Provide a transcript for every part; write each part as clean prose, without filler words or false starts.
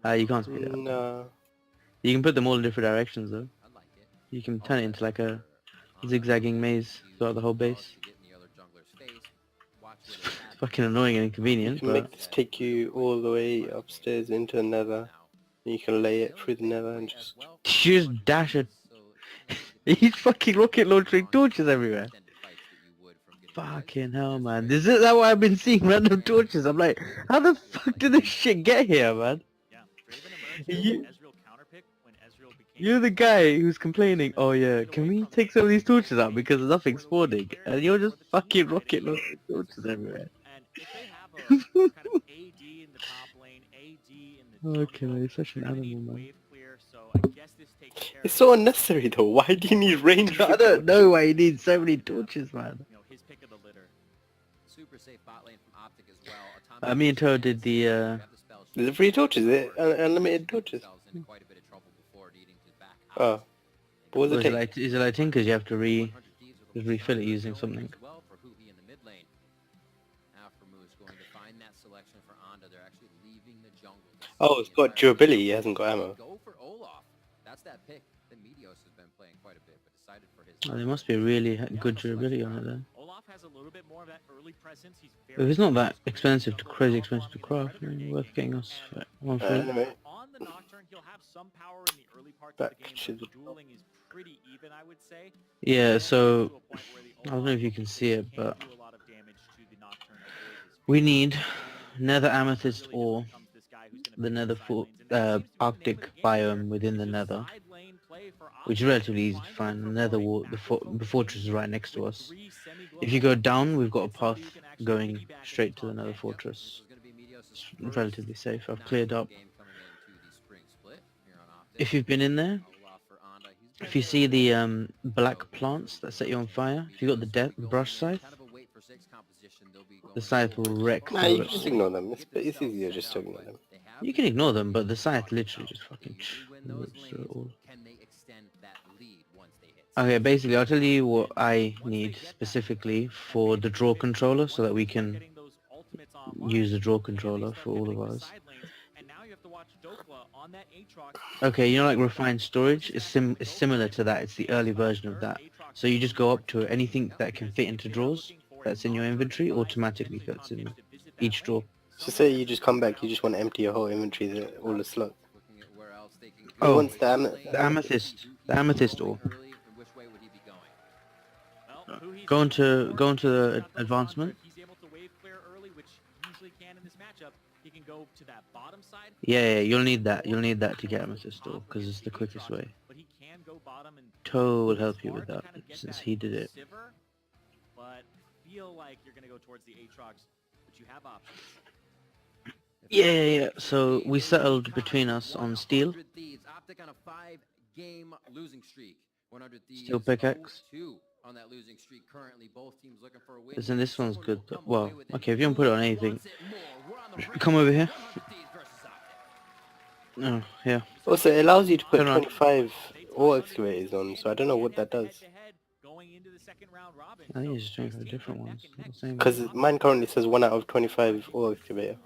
You can't speed it up. No. You can put them all in different directions though. You can turn it into like a zigzagging maze throughout the whole base. It's fucking annoying and You inconvenient, can but make this take you all the way upstairs into the nether. You can lay it through the nether and just... you just dash it. He's fucking rocket launching torches everywhere. Fucking hell, man. This is that why I've been seeing random torches. I'm like, how the fuck did this shit get here, man? You're the guy who's complaining, oh yeah, can we take some of these torches out because nothing's spawning? And you're just fucking rocket launching torches everywhere. Okay, man, you're such an animal, man. It's so unnecessary though. Why do you need range? I don't know why you need so many torches, man. Me and Toad did the, Is it free torches? Is it unlimited torches? Oh. What was it take? is it like Tinker's? You have to refill it using something. Oh, it's got durability, it hasn't got ammo. Oh, there must be really good durability on it then. If it's not that expensive, crazy expensive to craft, then worth getting us one for it. Anyway. Back to the... Yeah, so I don't know if you can see it, but we need nether amethyst ore, the nether Arctic biome within the nether, which is relatively easy to find. The nether the fortress is right next to us. If you go down, we've got a path going straight to the nether fortress. It's relatively safe. I've cleared up. If you've been in there, if you see the black plants that set you on fire, if you got the brush scythe, the scythe will wreck. Nah, you can just ignore them. It's easier just to ignore them. You can ignore them, but the scythe literally just fucking all. Okay, basically I'll tell you what I need specifically for the draw controller so that we can use the draw controller for all of ours. Okay, you know like refined storage is similar to that. It's the early version of that. So you just go up to anything that can fit into drawers that's in your inventory automatically fits in each drawer. So say you just come back, you just want to empty your whole inventory, all the slot. Oh, wants the amethyst ore. Go into the advancement. Yeah, you'll need that. You'll need that to get amethyst ore because it's the quickest way. Toe will help you with that since he did it. Yeah. So we settled between us on steel. Steel pickaxe. Listen, this one's good. Well, okay, if you don't put it on anything, come over here. Oh, yeah. Also, it allows you to put 25 ore excavators on, so I don't know what that does. I think it's just 25 different ones. Because mine currently says 1 out of 25 ore excavator.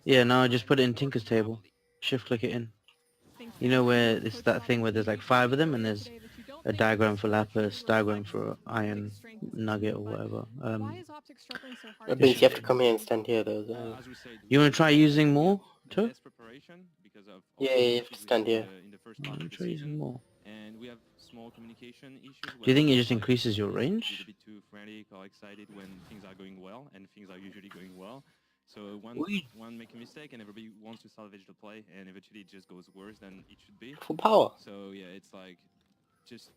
Yeah, no, I just put it in Tinker's table. Shift click it in. You know where it's that thing where there's like 5 of them and there's a diagram for lapis, diagram for iron nugget or whatever. That means you have to come here and stand here though. You want to try using more too? Yeah, you have to stand here. I'm gonna try using more. Do you think it just increases your range? So one make a mistake and everybody wants to salvage the play and eventually it just goes worse than it should be. Full power. So yeah, it's like just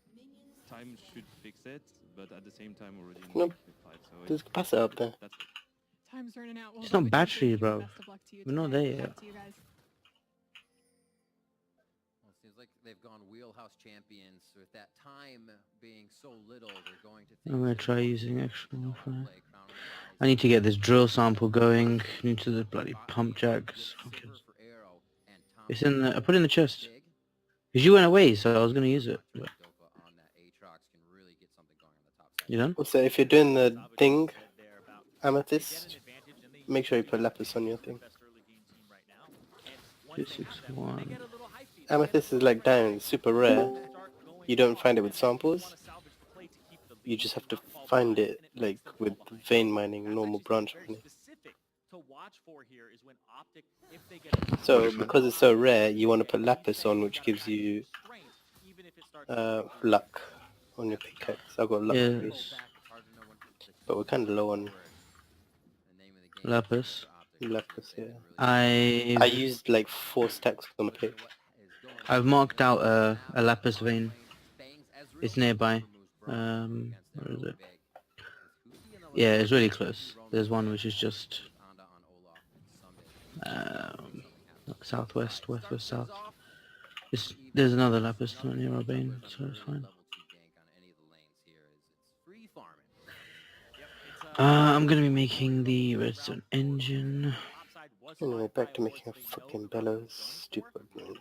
time should fix it, but at the same time already nope. There's a capacitor up there. Time's running out. It's not battery, bro. We're not there yet. Seems like they've gone wheelhouse champions with that time being so little. They're going to I'm gonna try using extra more for it. I need to get this drill sample going into the bloody pump jacks. It's in the. I put it in the chest. Cause you went away, so I was gonna use it. But... You done? Also, if you're doing the thing, amethyst, make sure you put lapis on your thing. 261. Amethyst is like diamond, super rare. You don't find it with samples. You just have to find it like with vein mining, normal branch mining. So because it's so rare, you want to put lapis on, which gives you luck on your pickaxe. I got luck 3, Yes. but we're kind of low on Lapis. lapis here. I I've used like 4 stacks on my pick. I've marked out a lapis vein. It's nearby. Where is it? Yeah, it's really close. There's one which is just southwest, west, south. There's another lapis not near our vein, so it's fine. I'm gonna be making the redstone engine. Anyway, back to making a fucking bellows. Stupid thing.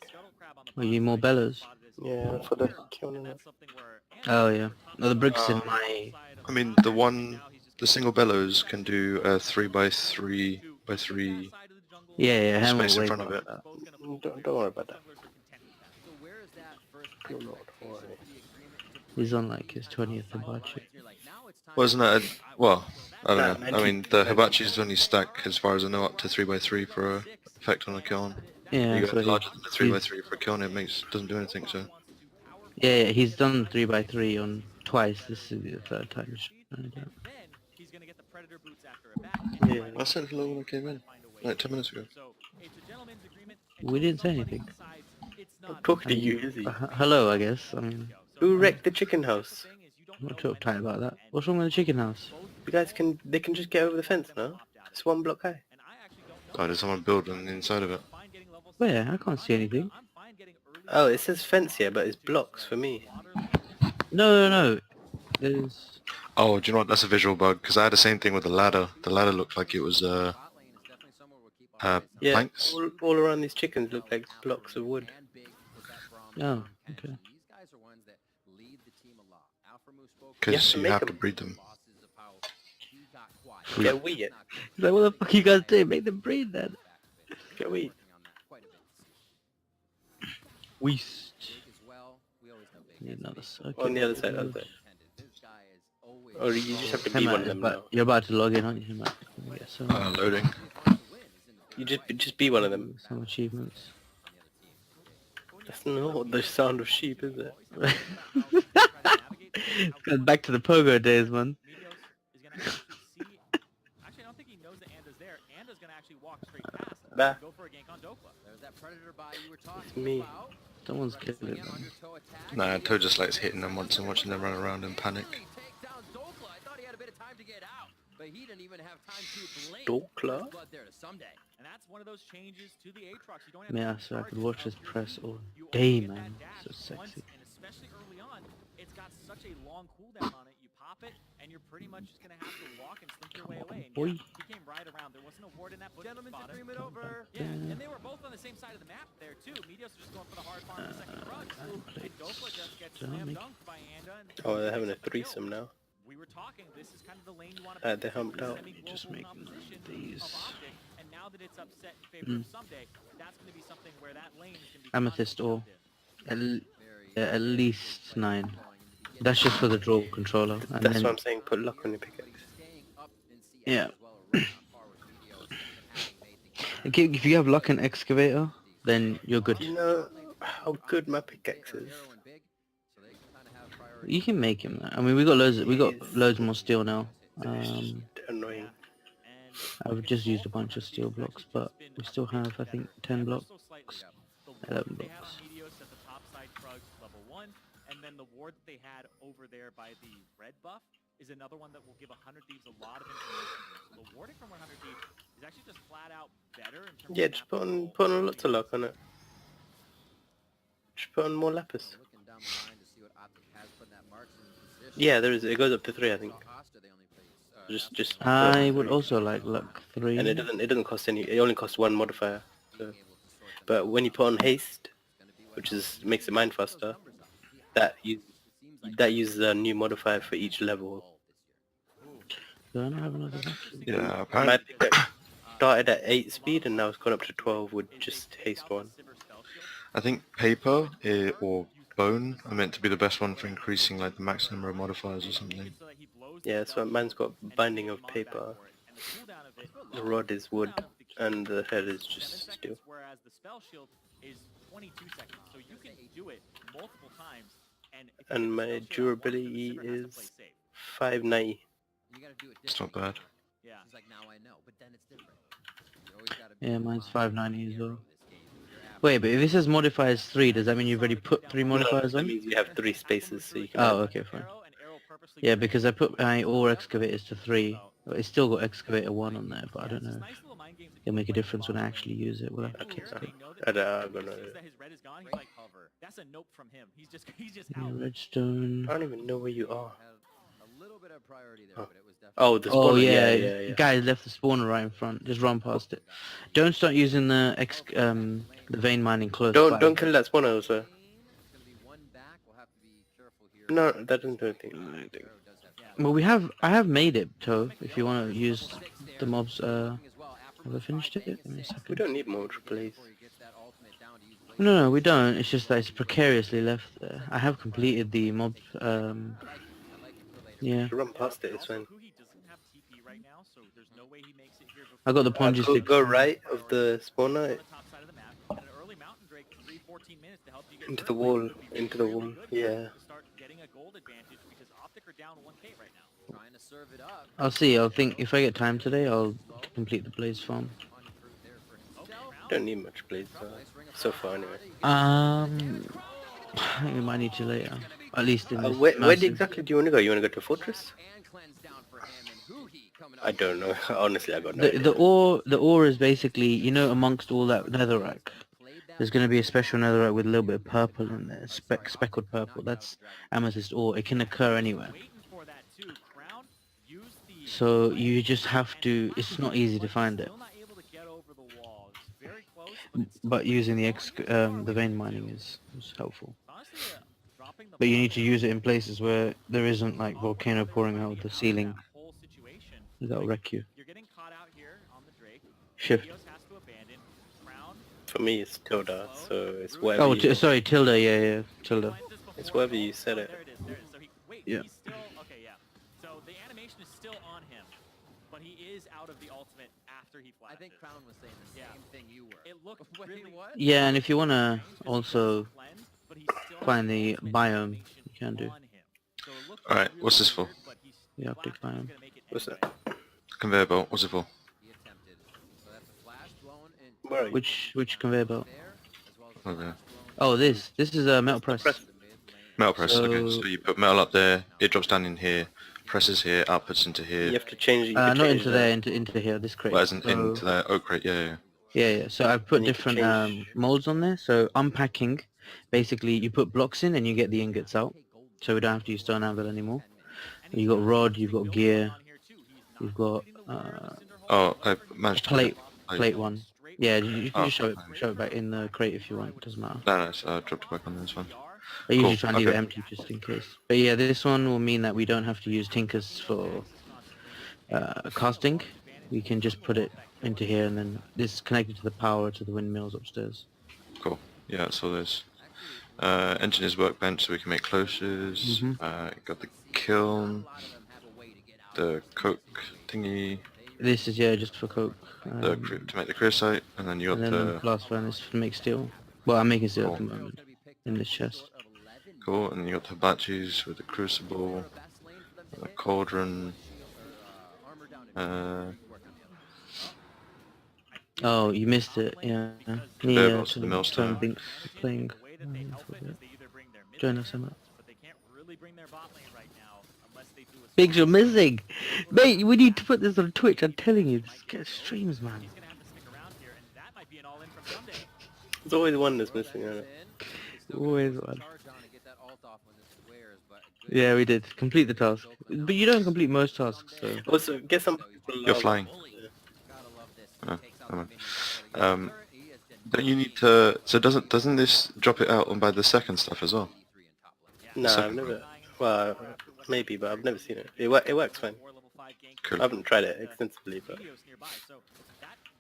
Oh, you need more bellows? Yeah, for the kiln and that. Oh yeah. No, the bricks in my... I mean, the single bellows can do a 3x3x3 Yeah, I space in way front of past it. that. Don't worry about that. Do not worry. He's on like his 20th hibachi. Well, isn't that well, I Nah, don't know. man, I mean, the hibachi's only stack, as far as I know, up to 3x3 for a effect on a kiln. Yeah, You so go larger than a he's 3x3 for a kiln, it doesn't do anything, so... yeah, he's done 3x3 on twice. This is the third time he's trying to do it. Yeah. I said hello when I came in, like 10 minutes ago. We didn't say anything. I'm talking to you, is he? Hello, I guess. I mean, Who wrecked the chicken house? I'm not too uptight about that. What's wrong with the chicken house? You guys they can just get over the fence now. It's 1 block high. Oh, there's someone building inside of it. Where? I can't see anything. Oh, it says fence here, but it's blocks for me. No. There's... Oh, do you know what? That's a visual bug, because I had the same thing with the ladder. The ladder looked like it was, Yeah, planks. all around these chickens look like blocks of wood. Oh, okay. Because you make have to them. breed them. Get wheat. He's like, what the fuck you guys doing? Make them breed then. Get wheat. Weast. Need another circuit. On the other side, Or you just have to be one of them now. You're about to log in, aren't you, Matt? Yeah, so Loading. You just be one of them. some achievements. That's not the sound of sheep, is it? It's going back to the pogo days, man. Bah. It's It's me. Someone's killing them. Nah, Toad just likes hitting them once and watching them run around in panic. Dokla? Yeah, so I could watch this press all day, man. So sexy. It's got such a long cooldown on it. You pop it, and you're pretty much just gonna have to walk and slink your way away. And boy. yeah, he came right around. There wasn't a ward in that bush. Gentlemen's agreement over. Yeah, and they were both on the same side of the map there too. Medios was just going for the hard farm and second rugs. And Dokla just gets slam dunked by Anda. Oh, they're having a threesome now. We were talking. This is kind of the lane you want to. They humped out. Just make these. And now that it's upset in favor of Someday, that's going to be something where that lane is going to be Amethyst ore. At least 9. That's just for the draw controller. And That's then, what I'm saying, put luck on your pickaxe. yeah. If you have luck in excavator, then you're good. Do you know how good my pickaxe is? You can make him that. I mean, we got loads more steel now. Annoying. I've just used a bunch of steel blocks, but we still have, I think, 10 blocks, 11 blocks. And then the ward that they had over there by the red buff is another one that will give 100 Thieves a lot of information. So the warding from 100 Thieves is actually just flat out better in terms Yeah, of just put on lots of luck on it. Just put on more lapis. Yeah, there is. It goes up to 3, I think. Just. I would also like luck 3. And it doesn't cost any. It only costs 1 modifier. So. But when you put on haste, which makes it mine faster, that uses a new modifier for each level. Do I not have another option? Yeah, My apparently. started at 8 speed and now it's gone up to 12 with just haste 1. I think paper or bone are meant to be the best one for increasing like the max number of modifiers or something. Yeah, so mine's got binding of paper, the rod is wood, and the head is just steel. Whereas the spell shield is 22 seconds, so you can do it multiple times. And my durability is 590. You gotta do it It's not differently. bad. Yeah. She's like, now I know, but then it's different. You always gotta be Yeah, in mine's mind 590 as well. this game. You're Wait, but if it says modifiers 3, does that mean you've already put 3 No, modifiers that on? means you have 3 spaces, so you can Oh, add. okay, fine. Yeah, because I put my ore excavators to 3. But it's still got excavator 1 on there, but I don't know if it'll make a difference when I actually use it. Will I? Okay, Test it. I don't know. That's a nope from him. He's just Yeah, out. redstone. I don't even know where you are. had a little bit of priority there, Oh. but it was definitely Oh, the Oh spawner, yeah, yeah. guys left the spawner right in front. Just run past it. Don't start using the vein mining close by. Don't kill that spawner also. it's gonna be one back. We'll have to be careful here. No, that doesn't do anything. Arrow does have Well, I have made it, Toe. If you want to use the mobs, have I finished it? Give me a We second. don't need more replays. No, we don't. It's just that it's precariously left there. I have completed the mob. Yeah, Run past it, it's fine. I got the pongy stick. Go right of the spawner into the wall, yeah. Trying to serve it up. I'll see. I'll think if I get time today, I'll complete the blaze farm. Don't need much blades so far anyway. I think we might need to later. At least in this. Where massive- exactly do you want to go? You want to go to Fortress? I don't know. Honestly, I got no idea. The ore is basically, you know, amongst all that netherrack, there's going to be a special netherrack with a little bit of purple in there, speckled purple. That's amethyst ore. It can occur anywhere. So you just have to. It's not easy to find it. But using the vein mining is helpful. But you need to use it in places where there isn't like volcano pouring out of the ceiling. That'll wreck you. Shift. For me, it's Tilda, so it's whatever. Oh, you, sorry, Tilda. Yeah, Tilda. it's whatever you said it. There it is. So Yeah. he's still okay. Yeah. So the animation is still on him, but he is out of the ultimate after he flashes. I think Crown was saying the same thing you were. It looked Wait, really what? Yeah, and if you wanna also find the biome, you can do. Alright, what's this for? The Arctic biome. What's that? Conveyor belt, what's it for? He attempted. So that's a flash blown in Where are you? Which conveyor belt? there, as well as a Okay. flash Oh, this is a metal press. Press. Metal press, okay. So- So you put metal up there, it drops down in here, presses here, outputs into You here. have to change it. Not into there, into here. This crate. Well, as in, So- into the oak crate, yeah. Yeah. So I've put And you can different change- molds on there. So unpacking, basically you put blocks in and you get the ingots out. So we don't have to use stone anvil anymore. You got rod, you've got gear, you've got Oh, I managed to plate one. Yeah, you can Oh, just show it back in the crate if you want. It doesn't matter. No, so I dropped it back on this one. I usually Cool, try and leave it okay. empty just in case. But yeah, this one will mean that we don't have to use tinkers for casting. We can just put it into here and then this is connected to the power to the windmills upstairs. Cool. Yeah, that's all this. Engineer's workbench so we can make closes. Got the kiln, the coke thingy, This is, yeah, just for coke. to make the creosote, and then you And got then the the... blast furnace to make steel. Well, I'm making steel at the Cool. moment in this chest. Cool, and then you got the hibatchis with the crucible, the cauldron, Oh, you missed it, yeah. Conveyor Yeah, belts to the millstone. playing. Join us, Emma. Biggs, you're missing! Mate, we need to put this on Twitch, I'm telling you. This get streams, man. There's always one that's missing out. Always one. Yeah, we did. Complete the task. But you don't complete most tasks, so... Also, get some. You're flying. Oh, never mind. Don't you need to... So doesn't this drop it out on by the second stuff as well? Nah, I've Second never. Well, maybe, but I've never seen it. It works fine. Cool. I haven't tried it extensively, but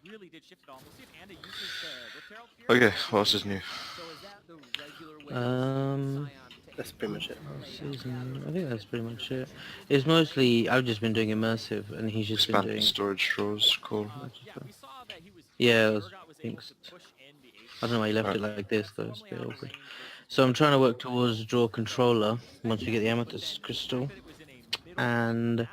really did shift it on. We'll see if Anda uses the Whip Herald here. Okay, what else is new? So is that the regular way Um, That's pretty much it. season, I think that's pretty much it. It's mostly, I've just been doing immersive, and he's just been Expand the doing... storage drawers, cool. Yeah, we saw that he was Yeah, Urgot was able thinks... to push in the I don't know why he left Right. it like this, though. It's a bit normally out of awkward. range versus So I'm trying to work towards draw controller once we get the amethyst crystal, that it was in a middle and map,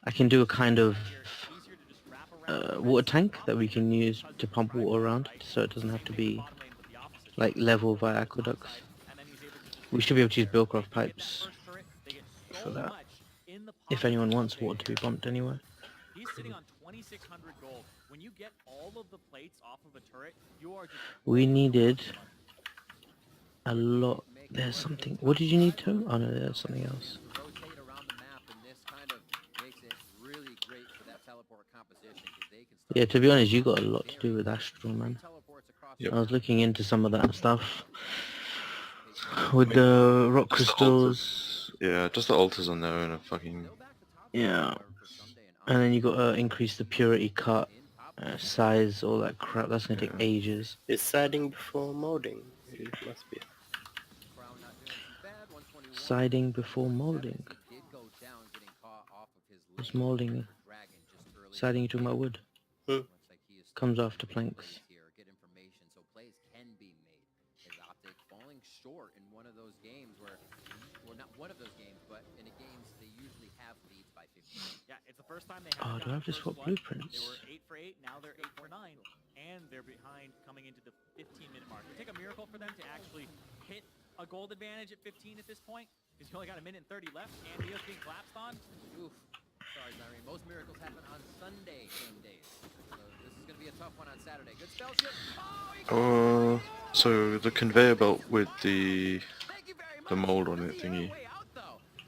I can do a kind of easier to just wrap around water tank that we can use to pump water around, so it doesn't have to be like level via aqueducts. and then he's able to just We should be able to use Billcroft pipes first turret. They get so for that, much in the if pocket. anyone wants water to be pumped anywhere. He's sitting on 2,600 gold. When you get all of the plates off of a turret, you are just We needed a lot. There's something. What did you need to? Oh no, there's something else. rotate around the map, and this kind of makes it really great for that teleport composition because they can start Yeah, to be honest, you got a lot to do with Astral, man. teleports across Yep. I was looking into some of that stuff with the rock Just the crystals. Yeah, just the altars on their own are fucking... Yeah, and then you got to increase the purity cut, size, all that crap. That's gonna take ages. Is siding before molding? It must be. Crown not doing too bad, 121. Siding before molding. Did go down, getting caught off of his What's lane. molding? Dragon just early. Siding you talking about wood? Hmm. Looks like he is Comes starting after to make planks. plays here, get information, so plays can be made. His Optic falling short in one of those games where, well, not one of those games, but in a games they usually have leads by 15. yeah. It's the first time they Oh, have. do I have to swap blueprints? They were 8 for 8. Now they're 8 for 9, and they're behind coming into the 15-minute mark. It would take a miracle for them to actually hit a gold advantage at 15 at this point, because you only got a minute and 30 left, and Neo's being collapsed on. Oof. Sorry, Zyrene. Most miracles happen on Sunday game days. So this is going to be a tough one on Saturday. Good spell ship. Oh, he So the conveyor belt with the Thank you very much. the mold on it Does he have thingy. a way out, though?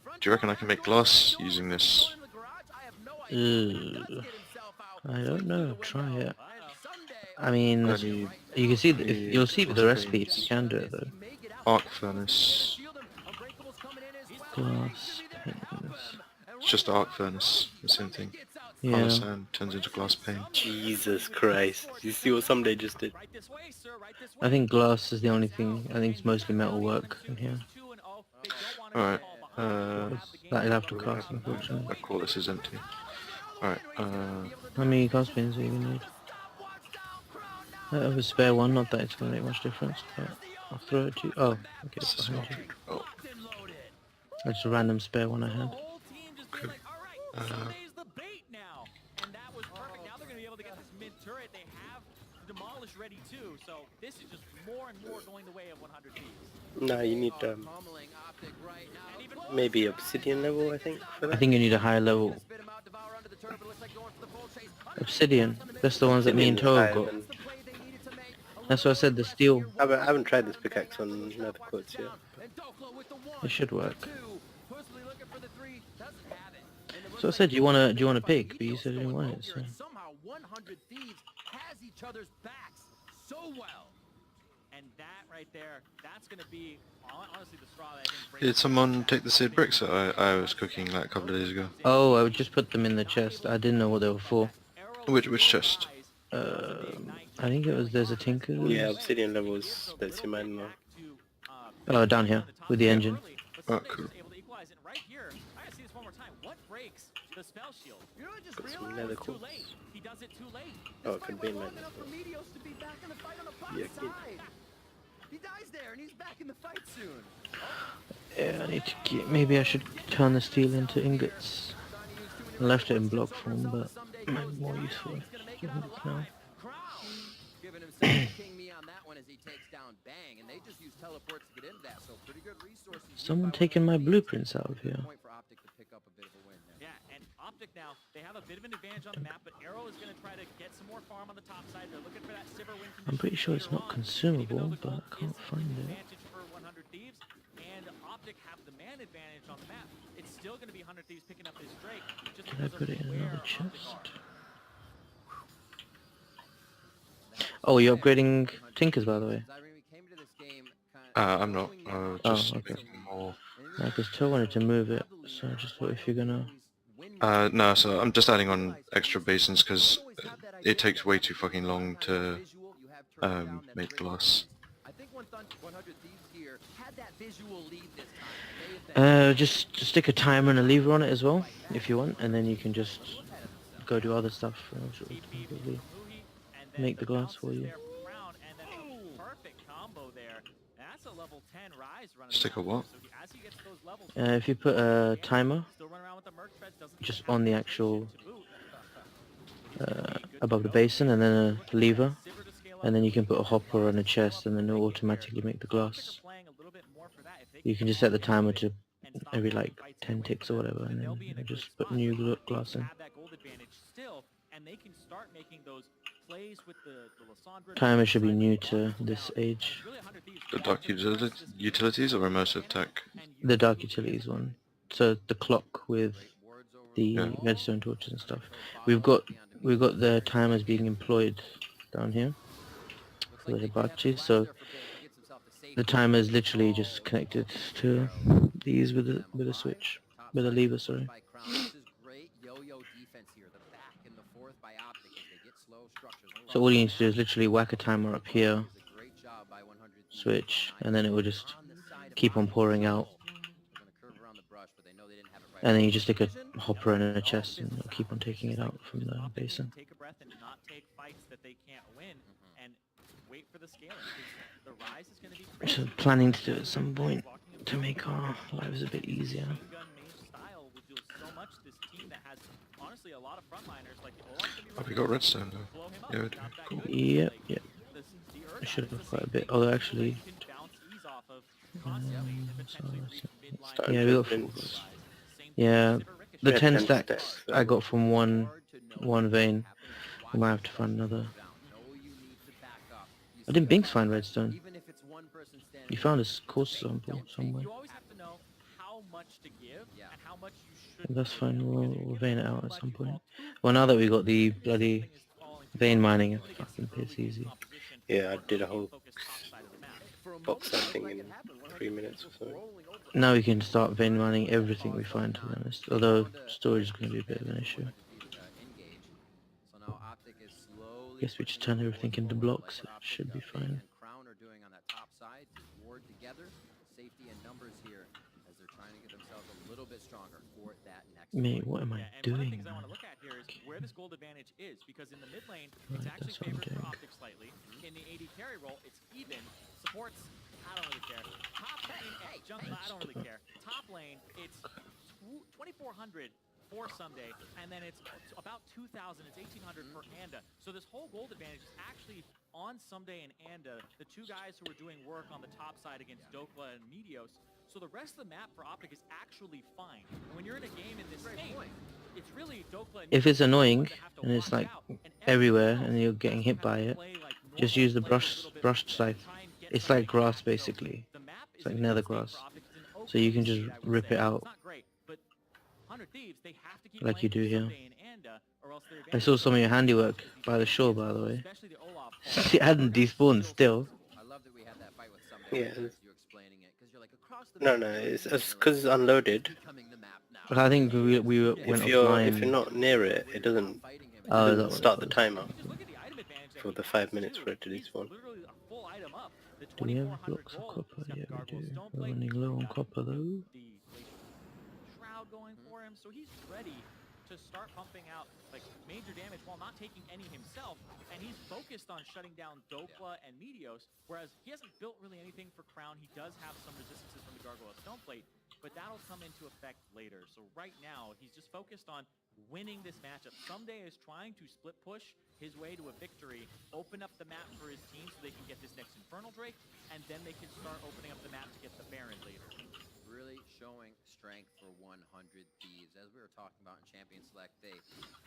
Front Do you reckon I can make glass door, using this? in the garage? I have no idea, but he does Ugh. get himself out. I don't know. Try it. And Sunday, I mean, I need you can see that if, you'll see with the what's it recipe if you can do it though. he may get out. arc furnace. Shield him. Unbreakable's coming in as well. Glass He's gonna be there to help panes. him. And It's just arc furnace, the same thing. gets out. Power Yeah. sand turns into glass pane. Jesus Christ. You see what someday just did? Right this way, sir. Right this way. I think glass is the only thing. I think it's mostly metal work in here. 2-0. They don't want Alright, to fall behind. That'll have to cast, unfortunately. I call this is empty. Alright, How many cast pins do you need? I have a spare one, not that it's going to make much difference, but I'll throw it to you. Oh, okay, it's this is behind you. oh, That's a random spare one I The had. whole team just being like, all right, Sunday's the bait now. And that was perfect. Now they're going to be able to get this mid turret. They have Demolish ready too. So this is just more and more going the way of 100 Thieves. No, you need Pummeling Optic right now. And even maybe obsidian level, I think, for I that. think you need a higher level. Spit him out, devour under the turret, but looks like going for the full chase. Obsidian. That's the ones that me and Toe have got. Obsidian is The play they needed to make. That's what I said, the steel. I haven't tried this pickaxe on another quotes yet. And Doklo with the one, It should work. two. Personally looking for the three, doesn't have it. And it looks So I like said, do you wanna Doklo pick? and But you said you didn't going want rogue it, here, so. and somehow 100 Thieves has each other's backs so well. and that right there, that's going to be honestly the straw that I think breaks did someone take the seared bricks that I was cooking like a couple of days ago? Oh, I would just put them in the chest. I didn't know what they were for. Which chest? I think it was, there's a Tinker. Yeah, obsidian levels, that's your mind now. Oh, down here, with the engine. Oh, cool. Right here, I gotta see this one more time. What breaks the spell shield? You know, I just Got some realized nether it's too quartz. late. He does it too late. Oh, it could be in my Long enough for Meteos to be back in the fight on the bottom Yeah, kid. side. He dies there, and he's back in the fight soon. Yeah, I need to get, maybe I should turn the steel into ingots. I left it in block form, but might be more useful as ingots now. Giving himself a king me on that one as he takes down Bang, and they just use teleports to get into that, so pretty good resources. Someone taking my blueprints out of here. Point for Optic to pick up a bit of a win there. Yeah, and Optic now, they have a bit of an advantage on the map, but Arrow is going to try to get some more farm on the top side. They're looking for that Sivir win condition. I'm pretty sure it's later not on. consumable, Even though the but I gold can't is find an it. advantage for 100 Thieves, and Optic have the man advantage on the map. It's still going to be 100 Thieves picking up this Drake. Just Can I because put of it in where another Optic chest? are. Oh, you're upgrading Tinkers, by the way. Zyrene, we came to this game I'm not. Just okay. making more. Because Toe wanted to move it, so I just thought if you're gonna... No, so I'm just adding on extra basins because it takes way too fucking long to make glass. I think 100 Thieves here had that visual lead this time. Just stick a timer and a lever on it as well, if you want, and then you can just go do other stuff. Which will probably make the glass for you. Perfect combo there. That's a level 10 rise running. Stick a what? So as he gets those levels, If you put a timer still running around with the merc treads, doesn't just have on the to actual boot. above the basin, and then a lever, and then you can put a hopper on a chest, and then it'll automatically make the glass. You can just set the timer to every like 10 ticks or whatever, and then it'll just put new glass in. Timer should be new to this age. The dark utilities or immersive tech? The dark utilities one. So the clock with the Yeah. redstone torches and stuff. We've got the timers being employed down here for the hibachi. So the timer is literally just connected to these with a switch, with a lever. Sorry. So all you need to do is literally whack a timer up here, switch, and then it will just keep on pouring out. And then you just stick a hopper in a chest and it'll keep on taking it out from the basin. Take a breath and not take fights that they can't win, and wait for the scaling. The rise is going to be So planning to do it at some point to make our lives a bit easier. Have we got redstone though? Yeah, we do. Cool. Yep. I should have quite a bit. Although actually, yeah, we got 4. Yeah, the 10 stacks I got from one vein. I might have to find another. I didn't Binks find redstone. You found a course sample somewhere. That's fine, we'll vein it out at some point. Well, now that we got the bloody vein mining, it's fucking piss easy. Yeah, I did a whole box thing in 3 minutes or so. Now we can start vein mining everything we find, to be honest. Although storage is going to be a bit of an issue. Guess we just turn everything into blocks, it should be fine. Mate, what am I doing? I want to look at here is where this gold advantage is, because in the mid lane, Right, it's actually that's what I'm favored for doing. Optic slightly. In the AD carry role, it's even. Supports, I don't really care. Top lane, jungler, I don't really care. Top lane, it's 2,400 for Someday, and then it's about 2,000, it's 1,800 for Anda. So this whole gold advantage is actually on Someday and Anda, the two guys who are doing work on the top side against Dokla and Meteos. So the rest of the map for Optic is actually fine. When you're in a game in this game, it's really Dokla and If it's annoying that have to and it's watch like out, and everywhere everyone and you're else getting hit by has to it, play like just normal, use the play a brush little bit scythe. try and get It's some like grass So basically. the map It's is like in a nether good state grass. for Optic. It's an So you okay can just state, I would rip say. it out It's not great, but 100 Thieves, they have to keep like you do playing here. Someday and Anda, or else their I saw some of your handiwork by the shore, by the way. especially the Olaf It hadn't despawned still. I love that we had that fight with Someday. Yeah. You explaining it, because you're like across the No, it's because it's unloaded. becoming the map now. But I think we went If you're offline. not near it, it doesn't Oh, is that what it start the was? timer Just look at the item advantage that for he the has, 5 minutes too. for it to He's despawn. literally a full item up. The Do we have 2,400 blocks of gold. copper? He's got Yeah, we Gargoyle do. Stone We're Plate. running low on Got copper though. The Shroud going for him, so he's ready to start pumping out like major damage while not taking any himself, and he's focused on shutting down Dokla and Meteos, whereas he hasn't built really anything for Crown. He does have some resistances from the Gargoyle Stone Plate, but that'll come into effect later. So right now, he's just focused on winning this matchup. Someday is trying to split push his way to a victory, open up the map for his team so they can get this next Infernal Drake, and then they can start opening up the map to get the Baron later. Really showing strength for 100 Thieves. As we were talking about in Champion Select, they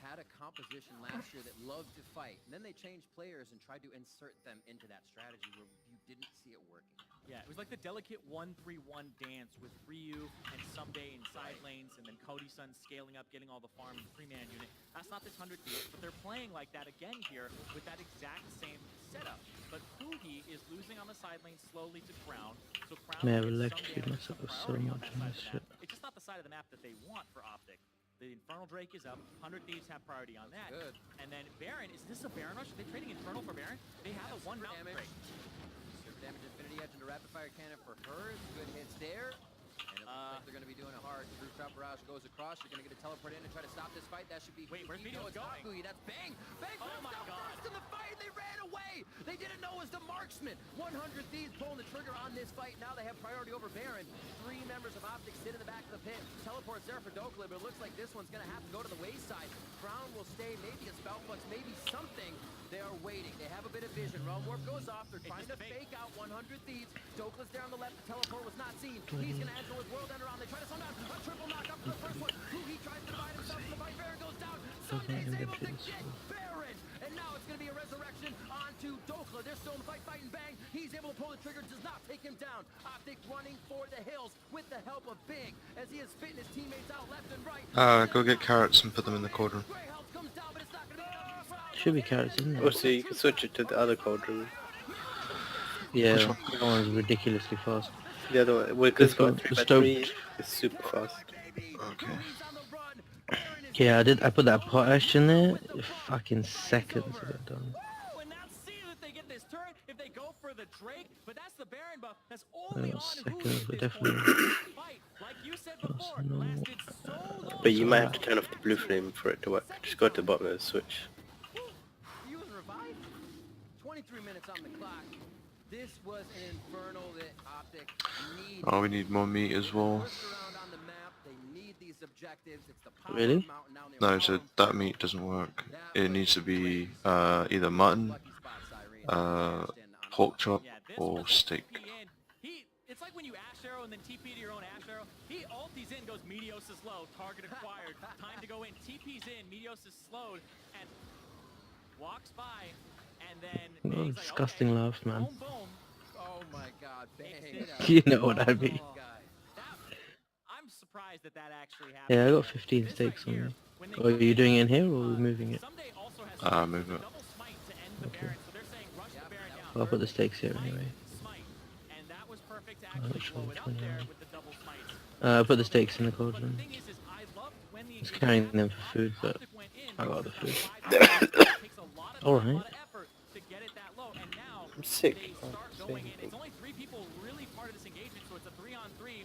had a composition last year that loved to fight, and then they changed players and tried to insert them into that strategy where you didn't see it working. Yeah, it was like the delicate 1-3-1 dance with Ryu and Someday in side lanes, and then Cody-san scaling up, getting all the farm and the 3-man unit. That's not this 100 Thieves, but they're playing like that again here with that exact same setup. But Fuhi is losing on the side lane slowly to Crown. So Crown Man, I gets will some electrocute damage, myself some with so priority on much that on side this of the shit. map. It's just not the side of the map that they want for Optic. The Infernal Drake is up. 100 Thieves have priority on that. Good. And then Baron, is this a Baron rush? Are they trading Infernal for Baron? They have a one Mountain damage. Drake. Super damage Infinity Edge into Rapid Fire Cannon for her. Good hits there. And it looks like they're going to be doing it hard. Rooftop Barrage goes across. You're going to get a teleport in and try to stop this fight. That should be... Wait, where's Meteor going? Gooey. That's Bang! Bang Oh my out God. first in the fight. They ran away. They didn't know it was the marksman. 100 Thieves pulling the trigger on this fight. Now they have priority over Baron. 3 members of Optic sit in the back of the pit. Teleport's there for Dokla, but it looks like this one's going to have to go to the wayside. Crown will stay. Maybe a Spellflux. Maybe something. They are waiting. They have a bit of vision. Realm Warp goes off. They're trying to fake out 100 Thieves. Dokla's there on the left. The teleport was not seen. He's going to enter with World Ender on. They try to slow down. A triple knock up for the first one. He tries to divide himself from the fight. Baron goes down. Sunday's able to get Baron. And now it's going to be a resurrection onto Dokla. They're still in the fight, fighting Bang. He's able to pull the trigger. Does not take him down. Optic running for the hills with the help of Big as he is spitting his teammates out left and right. Go get carrots and put them in the cauldron. Grey Health comes down, but it's not going to be enough. Should be carrots, isn't there? Also, you can switch it to the other cauldron. Yeah, Which one? that one's ridiculously fast. The other one, well, this one, The 3x3 is super fast. Okay. Yeah, I put that potash in there. Fucking seconds to get done. Oh, and now see that they get this turret if they go for the Drake, but that's the Baron buff. That's only on Seconds, Who but this definitely. fight. Like you said before, no. lasted so long. But you might have to turn off the blue flame for it to work. Just go to the bottom of the switch. He was revived. 23 minutes on the clock. This was an infernal that Optic needed. Oh, we need more meat as well. First around on the map, they need these objectives. It's the power Really? of Mountain down there. No, so that meat doesn't work. It needs to be either mutton, Lucky spot, Cyrene. pork chop, Yeah, this or was a steak. TP in. It's like when you Ash Arrow and then TP to your own Ash Arrow. He ulties in, goes Meteos is low, target acquired, time to go in, TP's in, Meteos is slowed, and walks by, and then Oh, Bang's like, disgusting okay, laugh, man. boom, boom. Oh my God, Bang. You know what I mean. I'm surprised that that actually happened. Yeah, I got 15 This steaks right on here, there. when they Oh, are come you in, doing it in here or are we moving it? Someday also has Move it. double smite to end the Baron, so they're saying rush the Baron down. Well, I'll put the steaks here Smite, anyway. smite, and that was perfect to Oh, actually which blow one? it up 20 there hours. with the double smites. I put the steaks in the But cauldron. the thing is I loved when the I was engagement carrying them happened. for food, but Optic went in, I got the food. it takes a lot of time, Alright. a lot of effort to get it that low, and now I'm sick. they Oh, start same going in. thing. It's only 3 people really part of this engagement, so it's a 3-on-3.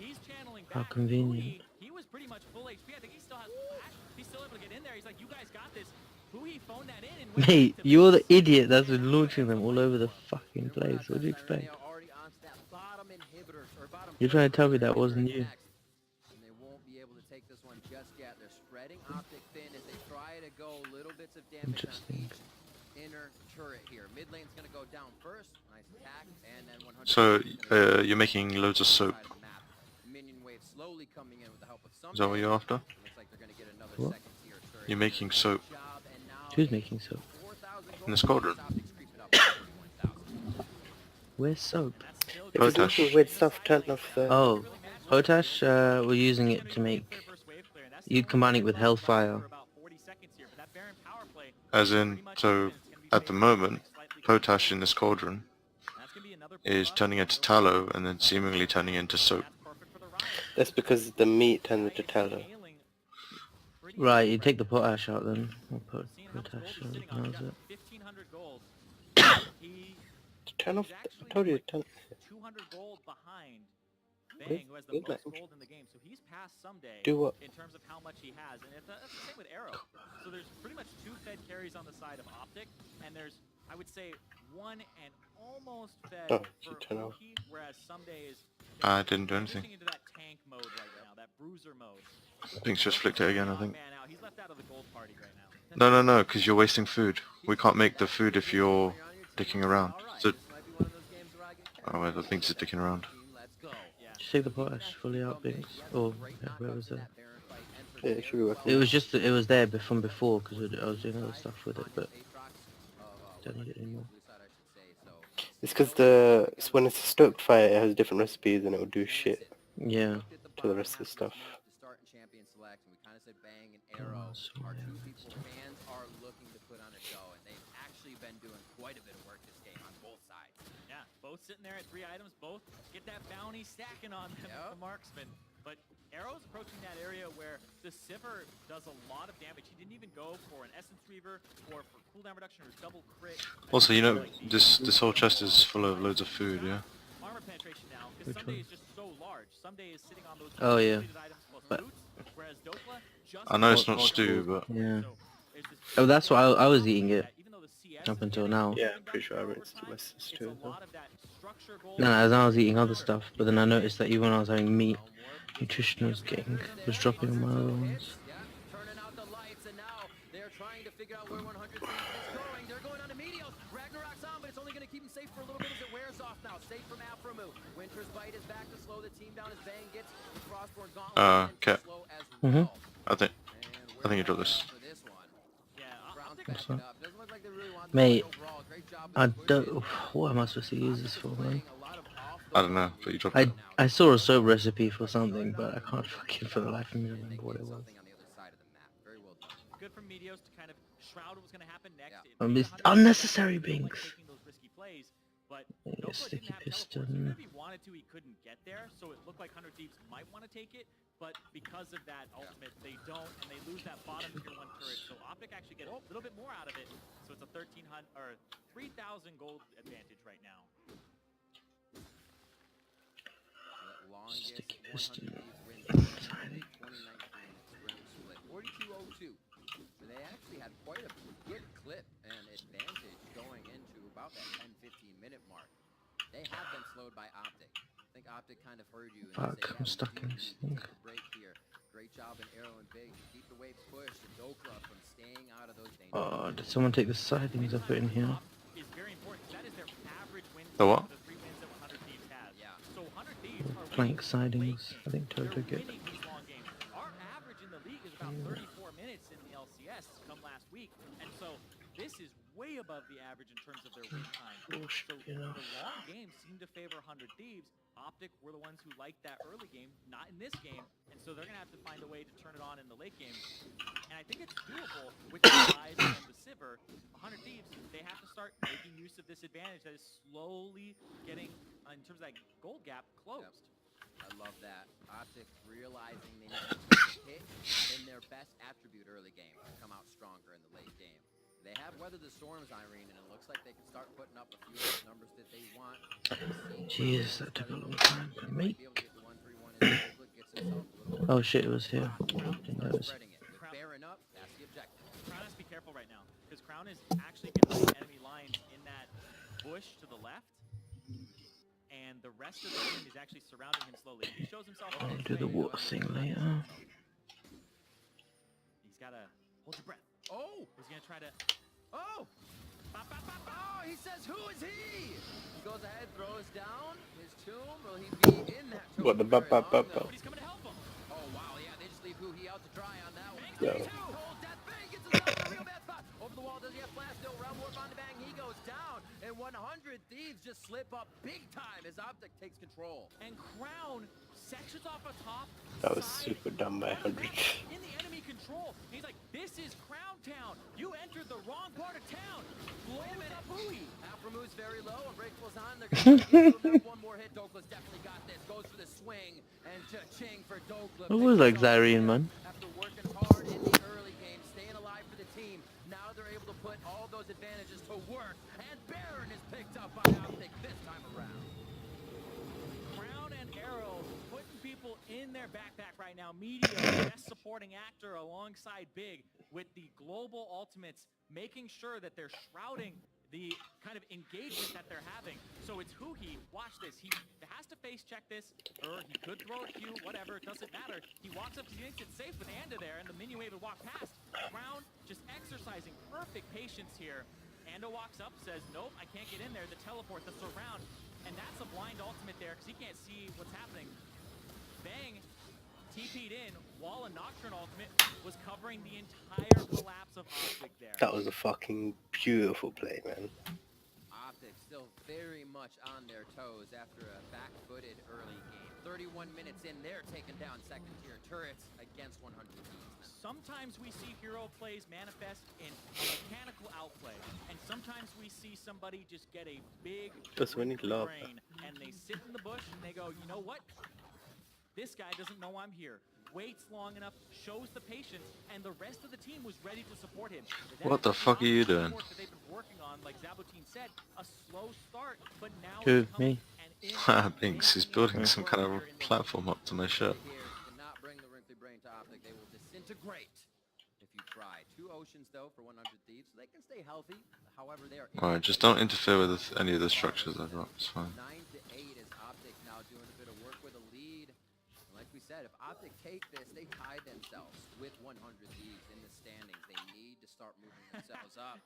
He's channeling How back. convenient. He was pretty much full HP. I think he still has flash. He's still able to get in there. He's like, you guys got this. He phoned that in and went Mate, to you're the base. idiot that's been launching them all over the fucking place. What do you expect? You're trying to tell me that wasn't you. And they won't be able to take this one just yet. They're spreading Optic thin as they try to go little bits of damage on Interesting. each inner turret here. Mid lane's gonna go down first. Nice attack, and then 100. So, you're making loads of soap. Minion wave slowly coming in with the help of some. Is that what you're after? Looks like they're gonna get another What? second tier turret. You're making soap. Job, and now Who's making soap? 4,000 In the squadron. Optic's creeping up to 41,000. Where's soap? It was Potash. also weird stuff. Turn off the... Oh, potash, we're using it to make... You combine it with hellfire. As in, so at the moment, potash in this cauldron is turning into tallow and then seemingly turning into soap. That's because the meat turns into tallow. Right, you take the potash out then. I'll put potash, how do you pronounce it? 1,500 gold. He Turn off... is I told you to turn... 200 gold behind Bang, who has the Good most match. gold in the game. So he's passed someday Do what? in terms of how much he has. And that's the same with Arrow. So there's pretty much 2 fed carries on the side of Optic, and there's, I would say, 1 and almost fed Oh, you for turn off. Hoki, whereas some days I didn't do anything. into that tank mode right now, that bruiser mode. Things just flicked it again, I think. Man out. He's left out of the gold party right now. No, because you're wasting food. We can't make the food if you're dicking around. So, oh, well, the thing's just dicking around. Just take the potash fully out, Binks. Or, yeah, where was it? Yeah, it should be working. It was just, it was there from before, because I was doing other stuff with it, but don't need it anymore. It's because when it's a stoked fire, it has different recipes and it will do shit Yeah. to the rest of the stuff. Start in champion select, and we kind of said Bang and Arrow are 2 people fans are looking to put on a show, and they've actually been doing quite a bit of work this game on both sides. Yeah, both sitting there at 3 items, both get that bounty stacking on them, Yep. the marksman. But Arrow's approaching that area where the Sivir does a lot of damage. He didn't even go for an Essence Reaver or for cooldown reduction or double crit. Also, you know, this whole chest is full of loads of food, yeah? Armor penetration now, because Which Someday one? is just so large. Someday is sitting on those Oh, yeah. completed items plus But- boots, whereas Dokla just I know it's More- not more stew, food. but Yeah. So there's this Oh, that's why I was that eating it even though the CS up is until getting now. Yeah, driven I'm pretty down sure I over rinsed time, my it's sister a as well. lot of that structure goal. No, as I was eating other stuff, but then I noticed that even when I was having meat, nutrition was dropping on my other ones. Yeah, turning out the lights, and now they're trying to figure out where 100 Thieves is going. They're going on to Meteos. Ragnarok's on, but it's only going to keep him safe for a little bit as it wears off now. Safe from Aframu. Winter's Bite is back to slow the team down as Bang gets the Frostborn Gauntlet into Cat. slow as Mhm. well. I think And you dropped this. for this one. Yeah, Brown's Optic What's backing that? up. Doesn't look like they really want the Mate, fight overall. Great job I with the don't. push-in. What am I supposed to use this for, man? I don't know, but you dropped it. I saw a soap recipe for something, but I can't fucking for the life of me remember what it was. Something on the other side of the map. Very well done. good from Meteos to kind of shroud what was going to happen next. Yeah. It I made missed 100 unnecessary don't like binks. taking those risky plays, but Yeah, Dokla sticky didn't have teleports. piston. Even if he wanted to, he couldn't get there, so it looked like 100 Thieves might want to take it, but because of that ultimate, they don't, and they lose that bottom tier 1 turret, so Optic actually get a little bit more out of it, so it's a 1,300 or 3,000 gold advantage right now. That longest Sticky 100 piston. Thieves win in the 2019 spring split. 42-02. So they actually had quite a good clip and advantage going into about that 10-15 minute mark. They have been slowed by Optic. I think Optic kind of heard you and Fuck, they say, I'm stuck in we this need thing. to take a break here. Great job in Arrow and Big to keep the waves pushed and Dokla from staying out of those dangerous Oh, did someone take the sidings I put in here? Is very important. That is their average win The what? for the 3 wins that 100 Thieves has. Yeah. So 100 Thieves are Plank winning sidings. late I think games. Toto took They're it. winning these long games. Our average in the league is about 34 minutes in the LCS come last week, and so this is way above the average in terms of their win time. Oh, So you know. the long games seem to favor 100 Thieves. Optic were the ones who liked that early game, not in this game, and so they're going to have to find a way to turn it on in the late game. And I think it's doable with the size and the Sivir. 100 Thieves, they have to start making use of this advantage that is slowly getting, in terms of that gold gap, closed. I love that. Optic realizing they need to hit in their best attribute early game to come out stronger in the late game. They have weathered the storms, Irene, and it looks like they can start putting up a few of those numbers that they want. Jeez, that took a long time to They might make. be able to get the 1-3-1 as Dokla gets himself a little Oh shit, it was here. Crown Didn't starts notice. spreading it. With Baron up, that's the objective. Crown has to be careful right now, because Crown is actually behind enemy lines in that bush to the left, and the rest of the team is actually surrounding him slowly. He shows himself on I'll his do the way. water thing later. He's got to hold your breath. Oh! He's going to try to... Oh! Bop, bop, bop, bop. Oh, he says, who is he? He goes ahead, throws down his tomb. Will he be in that tomb? What, the for bop, very bop, long, bop, though? bop? But he's coming to help him. Oh, wow, yeah, they just leave Huhi out to dry on that one. Yeah. Cold Death Bang gets himself in a real bad spot. Over the wall, does he have flash? No, round warp on the Bang, he goes down. And 100 Thieves just slip up big time as Optic takes control. And Crown sections off a top. That was side, super dumb by 100. in the enemy control. He's like, this is Crown Town. You entered the wrong part of town. Blow it up, Bowie. Alpha moves very low, Unbreakable's on. They're going to give him one more hit. Dokla's definitely got this. Goes for the swing. And cha-ching for Dokla. I always like Zyrene, man. After working hard in the early game, staying alive for the team, now they're able to put all those advantages to work. And Baron is picked up by Optic this time around. Crown and Arrow putting people in their backpack right now. Media, best supporting actor alongside Big with the global ultimates, making sure that they're shrouding the kind of engagement that they're having. So it's Huhi, watch this, he has to face check this, or he could throw a Q, whatever, it doesn't matter. He walks up, he thinks it's safe with Anda there, and the minion wave would walk past. Crown just exercising perfect patience here. Anda walks up, says, nope, I can't get in there, the teleport, the surround, and that's a blind ultimate there, because he can't see what's happening. Bang TP'd in, while a Nocturne ultimate was covering the entire collapse of Optic there. That was a fucking beautiful play, man. Optic still very much on their toes after a back-footed early game. 31 minutes in, they're taking down second-tier turrets against 100 Thieves. Sometimes we see hero plays manifest in a mechanical outplay, and sometimes we see somebody just get a big That's when you love. brain, and they sit in the bush and they go, you know what? This guy doesn't know I'm here. Waits long enough, shows the patience, and the rest of the team was ready to support him. What the fuck are you doing? That they've been working on, like Zabotin said, a slow start, but now Who, it's coming, me? and in Ah, Binks, he's building some kind of platform up to my shirt. Here cannot bring the wrinkly brain to Optic. They will disintegrate if you try. 2 oceans though for 100 thieves, so they can stay healthy. However, they are Alright, just don't interfere with any of the structures I've got, it's fine. 9 to 8 is Optic now doing a bit of work with a lead. And like we said, if Optic take this, they tie themselves with 100 thieves in the standings. They need to start moving themselves up.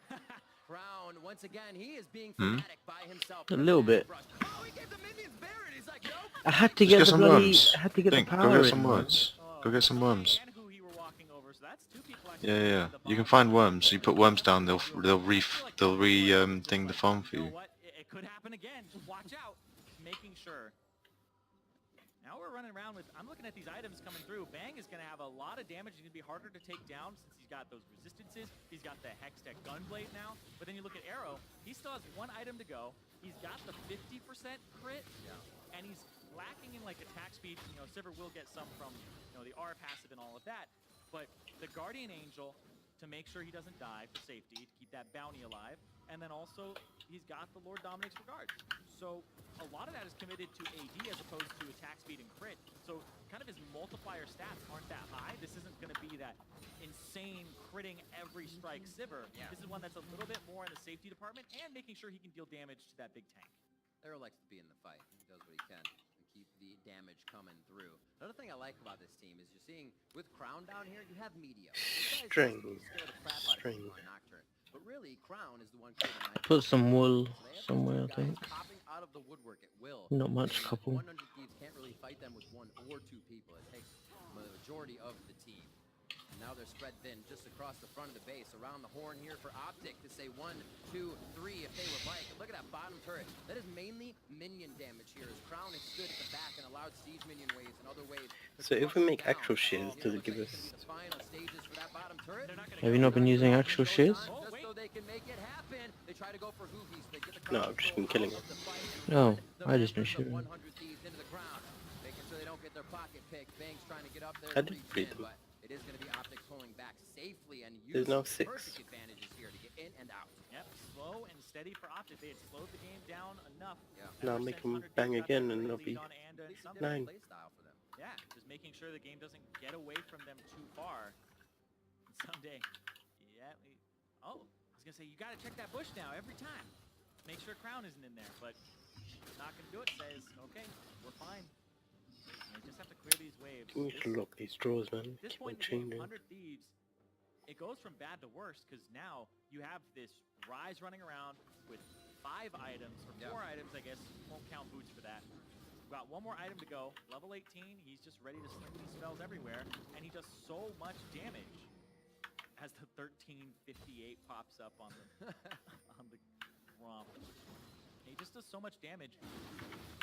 Crown, once again, he is being fanatic by himself. A little bit. Oh, he gave the minions bear and he's like, nope. I had to Just get get the some bloody. worms. I had to get Think, the go power get some in. worms. Go get some worms. And who you were walking over, so that's 2 people Yeah, actually yeah. on the You can bottom. find worms. You put worms down, they'll thing the farm for You know you. what? It could happen again. Watch out. Making sure. Now we're running around with, I'm looking at these items coming through. Bang is going to have a lot of damage. He's going to be harder to take down since he's got those resistances. He's got the Hextech Gunblade now. But then you look at Arrow, he still has 1 item to go. He's got the 50% crit, and he's lacking in like attack speed. You know, Sivir will get some from, you know, the R passive and all of that. But the Guardian Angel, to make sure he doesn't die for safety, to keep that bounty alive. And then also, he's got the Lord Dominic's Regard. So a lot of that is committed to AD as opposed to attack speed and crit. So kind of his multiplier stats aren't that high. This isn't going to be that insane critting every strike Sivir. This is one that's a little bit more in the safety department and making sure he can deal damage to that big tank. Arrow likes to be in the fight. He does what he can and keep the damage coming through. Another thing I like about this team is you're seeing with Crown down here, you have Meteor. String. String. Nocturne. But really, Crown is the one creating night. Put some wool So they have somewhere, I these guys think. popping out of the woodwork at will. Not much, And couple. 100 thieves can't really fight them with 1 or 2 people. It takes the majority of the team. And now they're spread thin just across the front of the base, around the horn here for Optic to say 1, 2, 3 if they would like. And look at that bottom turret. That is mainly minion damage here as Crown is stood at the back and allowed siege minion waves and other waves. So if we make actual shears, does it give us... The final stages for that bottom turret. Have you not been using actual shears? Just so they can make it happen. They try to go for hoogies. They get the No, I've just been killing them. No, I just been shooting. 100 thieves into the ground, making sure they don't get their pocket picked. Bang's trying to get up there. I did beat them. But it is going to be Optic pulling back safely and There's using now 6. perfect advantages here to get in and out. Yep, slow and steady for Optic. They had slowed the game down enough. Now Ever make since 100 them bang got again that and early it'll be lead on Anda and Some Sunday. 9. play style for them. Yeah, just making sure the game doesn't get away from them too far. And someday, yeah, oh, I was gonna say you gotta check that bush now every time. Make sure Crown isn't in there, but not gonna do it. Says, okay, we're fine. And they just have to clear these waves. We need to lock these drawers, man. At this Keep point on in the game, changing. 100 Thieves, it goes from bad to worse because now you have this Rise running around with 5 items, or 4 items, I guess. Won't count boots for that. We've got 1 more item to go. Level 18, he's just ready to sling these spells everywhere, and he does so much damage as the 1358 pops up on the on the romp. He just does so much damage,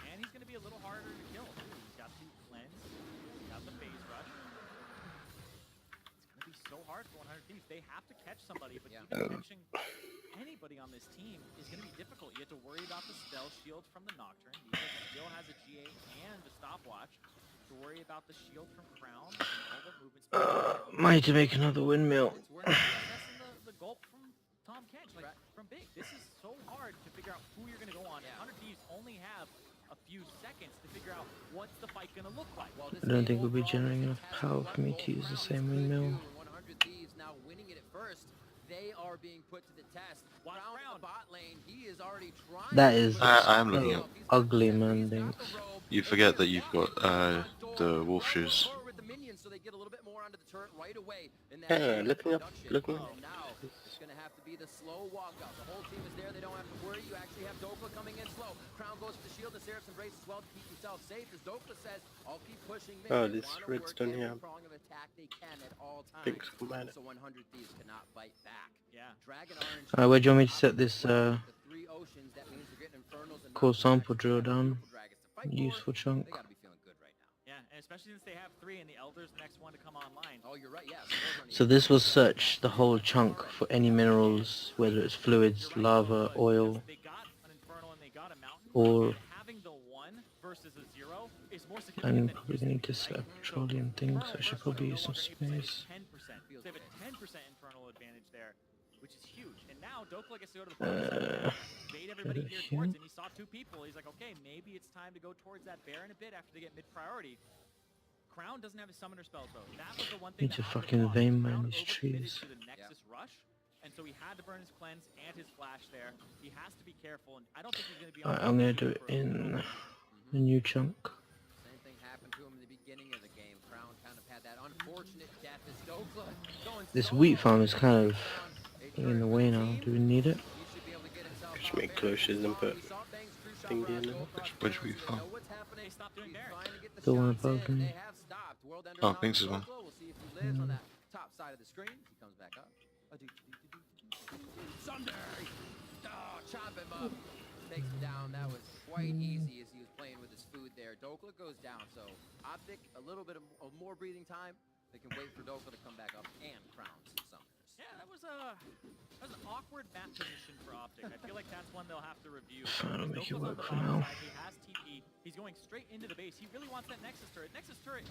and he's going to be a little harder to kill. He's got 2 cleanse, he's got the phase rush. It's going to be so hard for 100 Thieves. They have to catch somebody, but even catching anybody on this team is going to be difficult. You have to worry about the spell shield from the Nocturne. He still has a G8 and a stopwatch. To worry about the shield from Crown and all the movement speed. Might to make another windmill. It's where they're assessing the gulp from Tom Kench, like from Big. This is so hard to figure out who you're going to go on. 100 Thieves only have a few seconds to figure out what's the fight going to look like. I don't think we'll be generating enough power for me to use the same windmill. 100 Thieves now winning it at first. They are being put to the test. Crown in the bot lane. He is already trying. That is I am looking at... ugly, man. Thanks. You forget that you've got the wolf shoes. With the minions, so they get a little bit more onto the turret right away. In that Yeah, looking up, looking up. And now it's going to have to be the slow walkout. The whole team is there. They don't have to worry. You actually have Dokla coming in slow. Crown goes for the shield. The Seraph's embrace as well to keep himself safe. As Dokla says, I'll keep pushing. Oh, this redstone here. Thanks for man. So 100 Thieves cannot fight back. Yeah. Dragon Orange. Where do you want me to set this the 3 oceans, that means we're getting Infernals and core Nocturnes, sample drill down? dragons to fight for. Useful chunk. They gotta be feeling good right now. Yeah, and especially since they have 3 and the Elder's the next one to come online. Oh, you're right. Yeah. So this will search the whole chunk for any minerals, whether it's fluids, lava, oil, They got an Infernal and they got a Mountain. or They have having the 1 versus a 0 is more I'm significant than it probably used to gonna need be, to set right? up petroleum things, so I should probably use some space. 10%. So they have a 10% infernal advantage there, which is huge. And now Dokla gets to go to the bottom side, bait everybody it here here. towards, and he saw 2 people. He's like, okay, maybe it's time to go towards that Baron a bit after they get mid-priority. Crown doesn't have his summoner spells though. That was the one thing Need that to Optic fucking lost. vein Crown mine these overcommitted trees. to the Nexus rush, and so he had to burn his cleanse and his flash there. He has to be careful, and I don't think he's going to be on. Alright, I'm gonna do it in a new chunk. Same thing happened to him in the beginning of the game. Crown kind of had that unfortunate death as Dokla going This solo. wheat farm is kind of A in the turret way for the now. team. Do we need it? He should be able to get himself Just out make there. cloches and put We saw Bang's true shot thingy in rounds there. go across Which barrels, we so they found? know what's happening. They stopped doing He's Baron. trying to get the The one shots above in. me. They have stopped. World Ender Oh, now thanks to as well. Dokla. We'll see if he lives on that top side of the screen. He comes back up. Sunday! Oh, chop him up. Takes him down. That was quite easy as he was playing with his food there. Dokla goes down, so Optic, a little bit of more breathing time. They can wait for Dokla to come back up and crown some summoners. Yeah, that was an awkward map position for Optic. I feel like that's one they'll have to review. Fine, I'll make it Dokla's on work the for bottom now. side. He has TP. He's going straight into the base. He really wants that Nexus turret. Nexus turret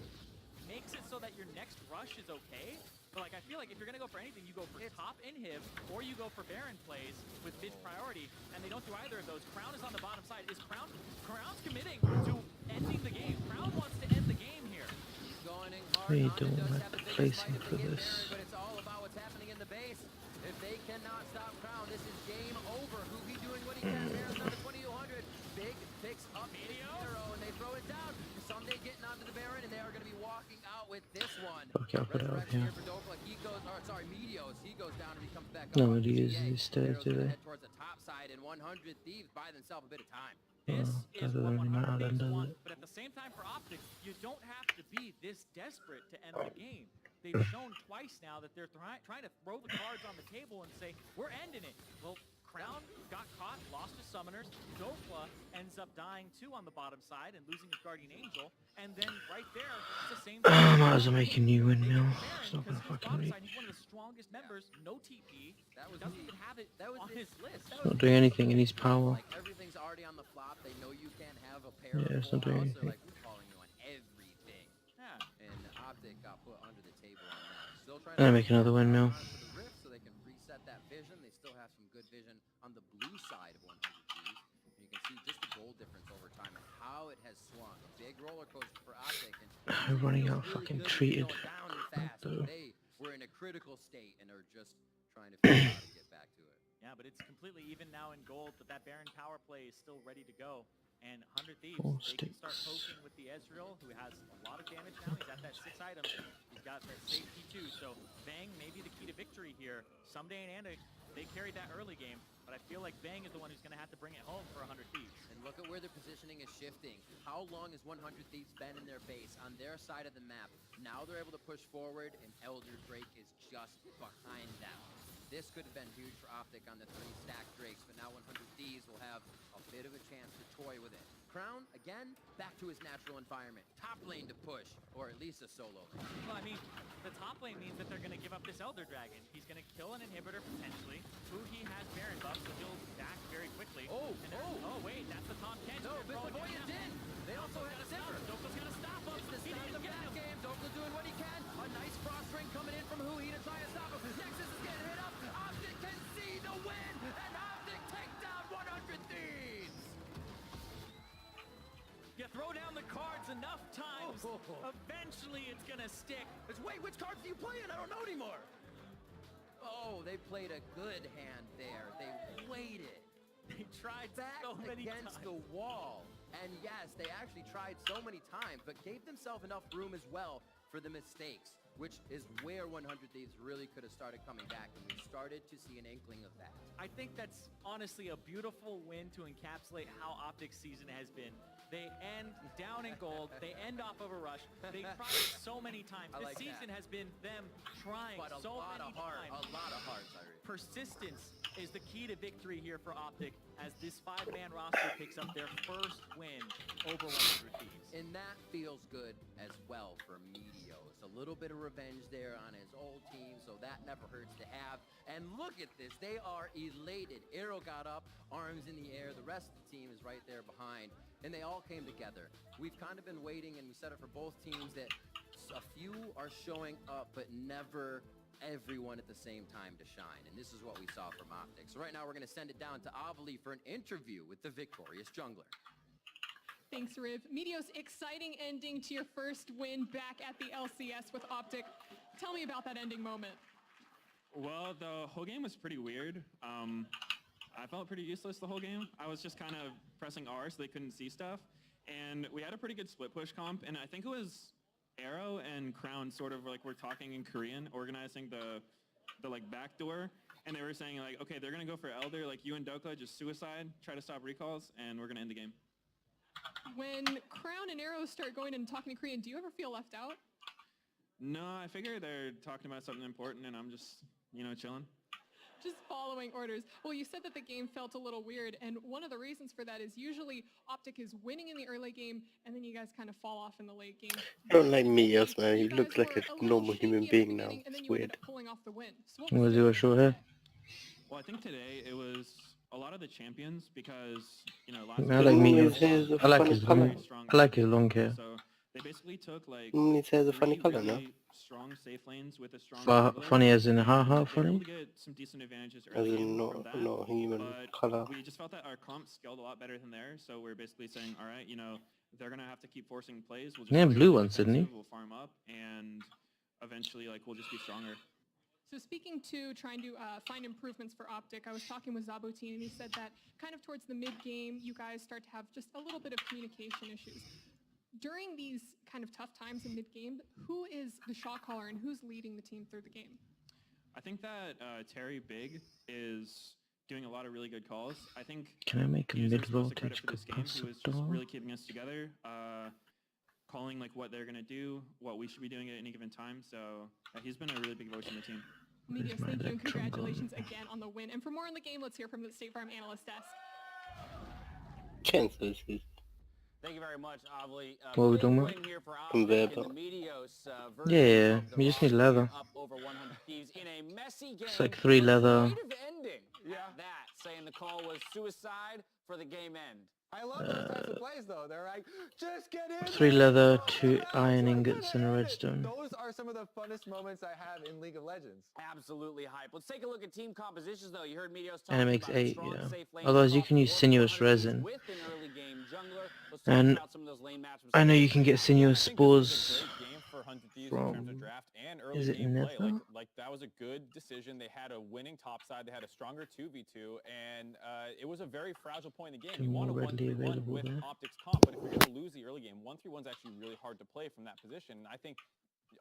makes it so that your next rush is okay. But like, I feel like if you're gonna go for anything, you go for top inhib or you go for Baron plays with mid priority, and they don't do either of those. Crown is on the bottom side. Is Crown's committing to ending the game? Crown wants to end the game here. He's going in hard. They Honda don't does like have the biggest placing fight if for they get this. Baron, but it's all about what's happening in the base. If they cannot stop Crown, this is game over. Who he doing what he can. Baron's on the 2200. Big picks up the arrow and they throw it down. Someday getting onto the Baron, and they are going to be walking out with this one. Okay, I'll put it up Resurrection here. here for Dokla. He goes, or sorry, Meteos. He goes down and he comes back up. No, on it is GA. these stairs, Arrows do gonna they? head towards the top side, and 100 Thieves buy themselves a bit of time. This is doesn't what really 100 matter then, Thieves does want, it? but at the same time for Optic, you don't have to be this desperate to end the game. They've shown twice now that they're trying to throw the cards on the table and say, we're ending it. Well, Crown got caught, lost his summoners. Dokla ends up dying too on the bottom side and losing his Guardian Angel. And then right there, it's the same thing. Might as well make a new windmill. It's not Because gonna he was fucking bottom reach. side, he's one of the strongest members, no TP, That was doesn't the- even have it that was on the- his list. that Not doing anything, it needs power. Like everything's already on the flop. They know you can't have a pair Yeah, of it's not full doing house. They're anything. like, we're calling you on everything. Yeah. And Optic got put under the table on that. Still trying And I to make another windmill. onto the rift so they can reset that vision. They still have some good vision on the blue side of 100 Thieves. And you can see just the goal difference over time and how it has swung. A big roller coaster for Optic. And I'm running out really fucking good at treated. going down and fast. though. They were in a critical state and are just trying to figure out how to get back to it. Yeah, but it's completely even now in gold, but that Baron power play is still ready to go. And 100 Thieves, 4 they can start sticks. poking with the Ezreal, who has a lot of damage now. He's at that 6 items. He's got that safety too. So Bang may be the key to victory here. Someday in Anda, they carried that early game, but I feel like Bang is the one who's going to have to bring it home for 100 Thieves. And look at where their positioning is shifting. How long has 100 Thieves been in their base on their side of the map? Now they're able to push forward, and Elder Drake is just behind them. This could have been huge for Optic on the 3 stack Drakes, but now 100 Thieves will have a bit of a chance to toy with it. Crown, again, back to his natural environment. Top lane to push, or at least a solo lane. Well, I mean, the top lane means that they're going to give up this Elder Dragon. He's going to kill an inhibitor potentially. He has Baron buff, so he'll back very quickly. Oh, and oh wait, that's the Tom Kent. No, They're but the throwing Voyage him. in! They also have a Zipper! Dokla's going to stop him. It's the He start didn't of the get back him. game. Dokla doing what he can. A nice frost ring coming in from Hui to try and stop him. Nexus is getting hit up. Optic can see the win, and Optic take down 100 Thieves. You throw down the cards enough times, eventually it's going to stick. Wait, which cards do you play in? I don't know anymore. Oh, they played a good hand there. They waited. They tried Back so many against times. the wall. And yes, they actually tried so many times, but gave themselves enough room as well for the mistakes, which is where 100 Thieves really could have started coming back, and we started to see an inkling of that. I think that's honestly a beautiful win to encapsulate how Optic's season has been. They end down in gold. They end off of a rush. They tried so many times. I This like season that. has been them trying But a so lot many of heart, times. a lot of hearts, Irie. Persistence is the key to victory here for Optic as this 5-man roster picks up their first win over 100 Thieves. And that feels good as well for Meteos. A little bit of revenge there on his old team, so that never hurts to have. And look at this, they are elated. Arrow got up, arms in the air. The rest of the team is right there behind, and they all came together. We've kind of been waiting, and we said it for both teams, that a few are showing up, but never everyone at the same time to shine. And this is what we saw from Optic. So right now we're going to send it down to Avali for an interview with the victorious jungler. Thanks, Riv. Meteos, exciting ending to your first win back at the LCS with Optic. Tell me about that ending moment. Well, the whole game was pretty weird. I felt pretty useless the whole game. I was just kind of pressing R so they couldn't see stuff. And we had a pretty good split push comp, and I think it was Arrow and Crown sort of like were talking in Korean, organizing the like back door, and they were saying like, okay, they're gonna go for Elder, like you and Doka just suicide, try to stop recalls, and we're gonna end the game. When Crown and Arrow start going and talking in Korean, do you ever feel left out? No, I figure they're talking about something important, and I'm just, you know, chilling. Just following orders. Well, you said that the game felt a little weird, and one of the reasons for that is usually Optic is winning in the early game, and then you guys kind of fall off in the late game. I don't like Meteos, man. He You guys looks like were a little normal shaky human at the being now. beginning, and then It's you ended weird. up pulling off the win. So what Was the it a difference short hair? today? Well, I think today it was a lot of the champions because, you know, last I like Normally me. his hair is a I like funny his colour. long. I like his long hair. So they basically took like Normally his hair is a funny 3 colour, no? really strong safe lanes with a strong jungler, Funny as in and haha they were funny. able to get some decent advantages As early in in from that. not human But colour. we just felt that our comp scaled a lot better than theirs, so we're basically saying, all right, you know, they're gonna have to keep forcing plays. We'll just Yeah, play blue really one, Sydney. defensive, We'll farm up, and eventually, like, we'll just be stronger. So speaking to trying to find improvements for Optic, I was talking with Zabutin, and he said that kind of towards the mid-game, you guys start to have just a little bit of communication issues. During these kind of tough times in mid-game, who is the shot caller and who's leading the team through the game? I think that Terry Big is doing a lot of really good calls. I think Can I make a he deserves most of the mid-voltage credit for this game. He was just capacitor? really keeping us together, calling like what they're gonna do, what we should be doing at any given time. So he's been a really big voice in the team. Meteos, my thank you, and electron congratulations again on the win. And for more on the game, let's hear from the State Farm analyst desk. Chances. Thank you very much, Avli. What are we Big talking win about? here for Optic Conveyor in the belt. Meteos, Yeah, version of the we just need roster leather. here, up over 100 Thieves in a messy game. It's like 3 leather. Creative ending. Yeah. That, saying the call was suicide for the game end. I love those types of plays, though. They're like, just get in 3 there, leather, go 2 out, iron we're ingots, and a gonna hit it." redstone. Those are some of the funnest moments I have in League of Legends. Absolutely hype. Let's take a look at team compositions, though. You heard Meteos talk And it makes about a 8, strong, yeah. safe lane Otherwise you across can the use board, sinuous 100 Thieves resin. with an early game jungler. Let's talk And about some of those lane matchups. I know you can get sinuous I think this was a spores great game for 100 Thieves in terms of from... draft and early Is it game play. Nether? Like that was a good decision. They had a winning top side. They had a stronger 2v2, and it was a very fragile point in the game. Two You want a more readily 1-3-1 available with there. Optics comp, but if you're going to lose the early game, 1-3-1 is actually really hard to play from that position. And I think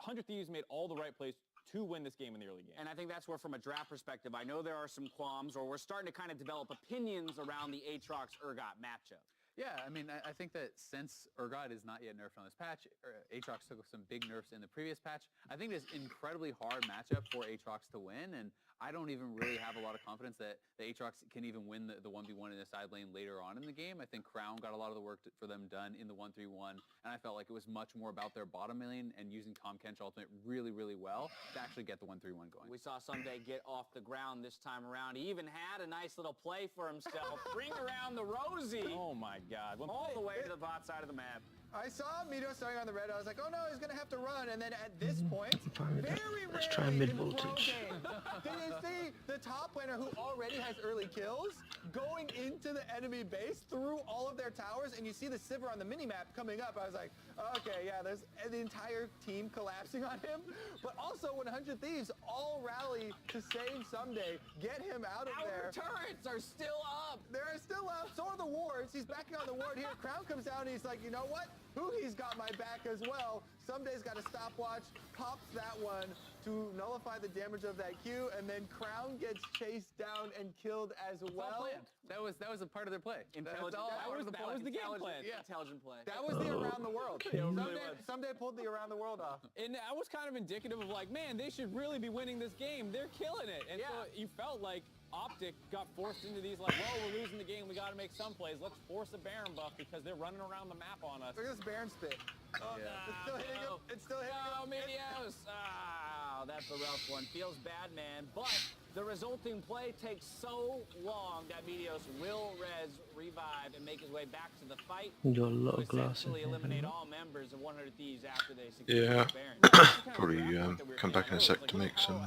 100 Thieves made all the right plays to win this game in the early game. And I think that's where, from a draft perspective, I know there are some qualms, or we're starting to kind of develop opinions around the Aatrox-Urgot matchup. Yeah, I mean, I think that since Urgot is not yet nerfed on this patch, Aatrox took some big nerfs in the previous patch. I think it's an incredibly hard matchup for Aatrox to win, and I don't even really have a lot of confidence that the Aatrox can even win the 1v1 in the side lane later on in the game. I think Crown got a lot of the work for them done in the 1-3-1, and I felt like it was much more about their bottom lane and using Tahm Kench ultimate really, really well to actually get the 1-3-1 going. We saw Someday get off the ground this time around. He even had a nice little play for himself. Bring around the Rosie. Oh my God. All the way to the bot side of the map. I saw Meteos starting on the red. I was like, oh no, he's going to have to run. And then at this point, Fine with that. very Let's try rarely in the pro mid-voltage. game, do you see the top laner who already has early kills going into the enemy base through all of their towers, and you see the Sivir on the mini-map coming up. I was like, okay, yeah, there's the entire team collapsing on him. But also 100 Thieves all rally to save Someday, get him out of there. Our turrets are still up. They're still up. So are the wards. He's backing on the ward here. Crown comes down and he's like, you know what? He's got my back as well. Someday's got a stopwatch, pops that one to nullify the damage of that Q, and then Crown gets chased down and killed as well. That was a part of their play. Intelligent. That was the game plan. Yeah. Intelligent play. That was the around the world. Someday pulled the around the world off. And that was kind of indicative of like, man, they should really be winning this game. They're killing it. And so you felt like Optic got forced into these like, well, we're losing the game, we got to make some plays. Let's force a Baron buff because they're running around the map on us. Look at this Baron spit. Oh, it's still hitting him. It's still hitting Oh, him. Medios! Ah, that's a rough one. Feels bad, man. But the resulting play takes so long that Medios will revive, and make his way back to the fight. You got a lot To of glass in essentially here. eliminate haven't you? all members of 100 Thieves after they secure Yeah. the Baron. Probably come back in a sec to make some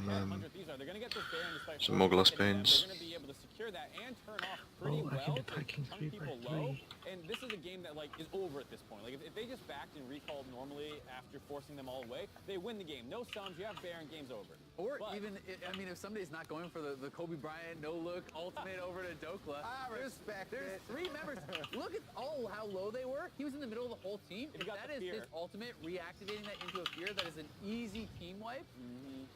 more glass panes. They're going to be able to secure that and turn off pretty Oh, I can well do to packing chunk 3 people by low. 3. And this is a game that like is over at this point. Like if they just backed and recalled normally after forcing them all away, they win the game. No sums, you have Baron, game's over. Or But- even, I mean, if somebody's not going for the Kobe Bryant no-look ultimate over to Dokla, I respect there's it. 3 members. Look at how low they were. He was in the middle of the whole team. If If you got that the is fear. his ultimate, reactivating that into a fear, that is an easy team wipe.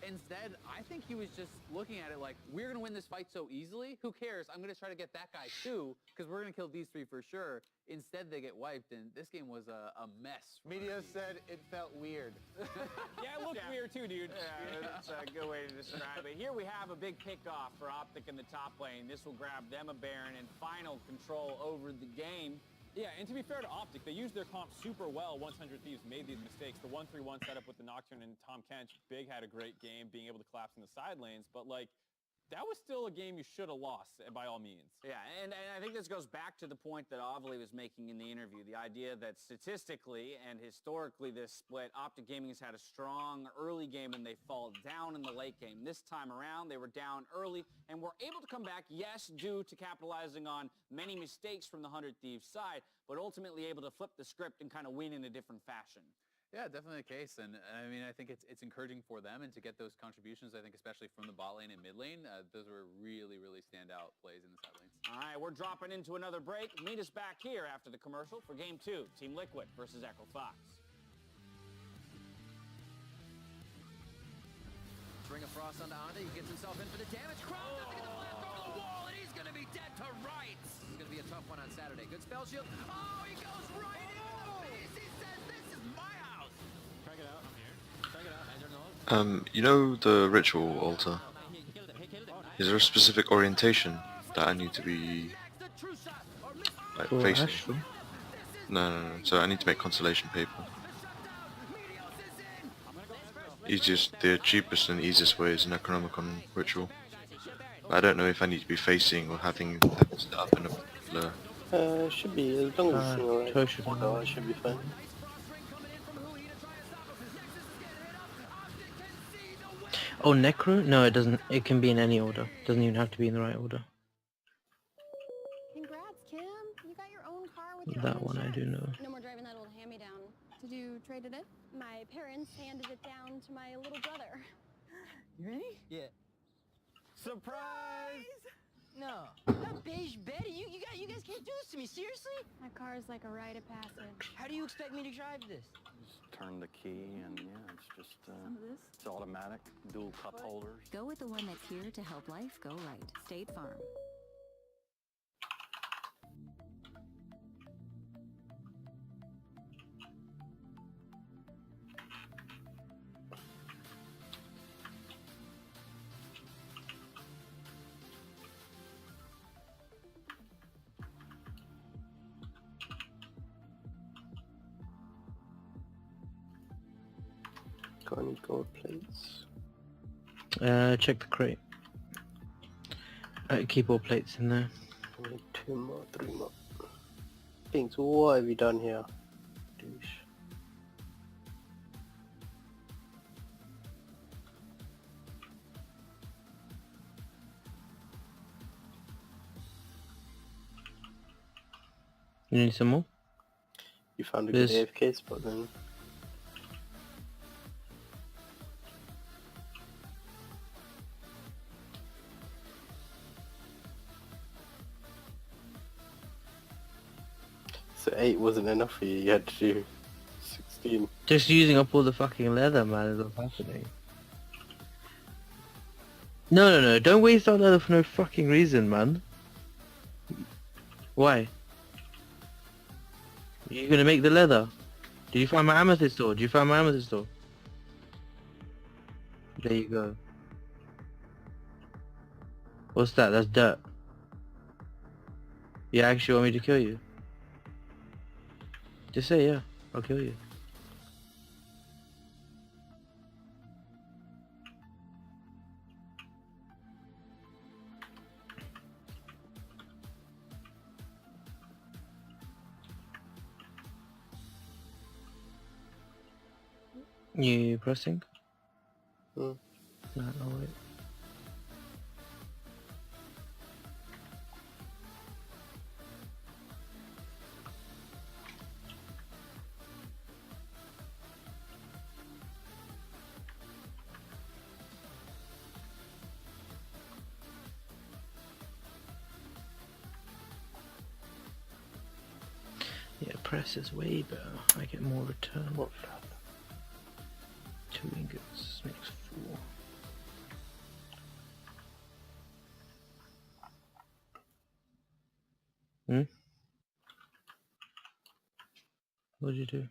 Instead, I think he was just looking at it like, we're going to win this fight so easily. Who cares? I'm going to try to get that guy too, because we're going to kill these 3 for sure. Instead, they get wiped, and this game was a mess. Media said it felt weird. Yeah, it looked weird too, dude. Yeah, that's a good way to describe it. Here we have a big pickoff for Optic in the top lane. This will grab them a Baron and final control over the game. Yeah, and to be fair to Optic, they used their comp super well once 100 Thieves made these mistakes. The 1-3-1 setup with the Nocturne and Tom Kench, Big had a great game being able to collapse in the side lanes, but like, that was still a game you should have lost by all means. Yeah, and I think this goes back to the point that Ovely was making in the interview, the idea that statistically and historically this split, Optic Gaming has had a strong early game and they fall down in the late game. This time around, they were down early and were able to come back, yes, due to capitalizing on many mistakes from the 100 Thieves side, but ultimately able to flip the script and kind of win in a different fashion. Yeah, definitely the case, and I mean, I think it's encouraging for them, and to get those contributions, I think especially from the bot lane and mid lane, those were really standout plays in the side lanes. All right, we're dropping into another break. Meet us back here after the commercial for Game 2, Team Liquid versus Echo Fox. Ring of Frost onto Anda. He gets himself in for the damage. Crown doesn't get the blast over the wall, and he's going to be dead to rights. It's going to be a tough one on Saturday. Good spell shield. Oh, he goes right into the face. He says, this is my house. Check it out. I'm here. Check it out. I don't know. You know the ritual altar? Is there a specific orientation that I need to be like For facing? Asheville? No. So I need to make constellation paper. Easiest, the cheapest and easiest way is an Necronomicon ritual. But I don't know if I need to be facing or having set up in a particular. Should be, as long as it's alright. Tosha No, it should be fine. Oh, Necro? No, it doesn't. It can be in any order. Doesn't even have to be in the right order. Congrats, Kim. You got your own car with your That own one I do insurance. know. No more driving that old hand-me-down. Did you trade it in? My parents handed it down to my little brother. You ready? Yeah. Surprise! No. Not beige Betty. You guys can't do this to me. Seriously? My car is like a rite of passage. How do you expect me to drive this? Just turn the key and yeah, it's just Some of this? it's automatic, dual cup holders. Go with the one that's here to help life go right. State Farm. Got any gold plates? Check the crate. Keep all plates in there. I need 2 more, 3 more. Pinks, what have you done here? Douche. You need some more? You found a good This- AFK spot then. So 8 wasn't enough for you, you had to do 16. Just using up all the fucking leather, man, is what's happening. No, don't waste our leather for no fucking reason, man. Why? You gonna make the leather? Did you find my amethyst ore? Did you find my amethyst ore? There you go. What's that? That's dirt. You actually want me to kill you? Just say yeah, I'll kill you. You pressing? Hmm. No, wait. Yeah, press is way better. I get more return. 2 ingots makes 4. Hmm? What'd you do?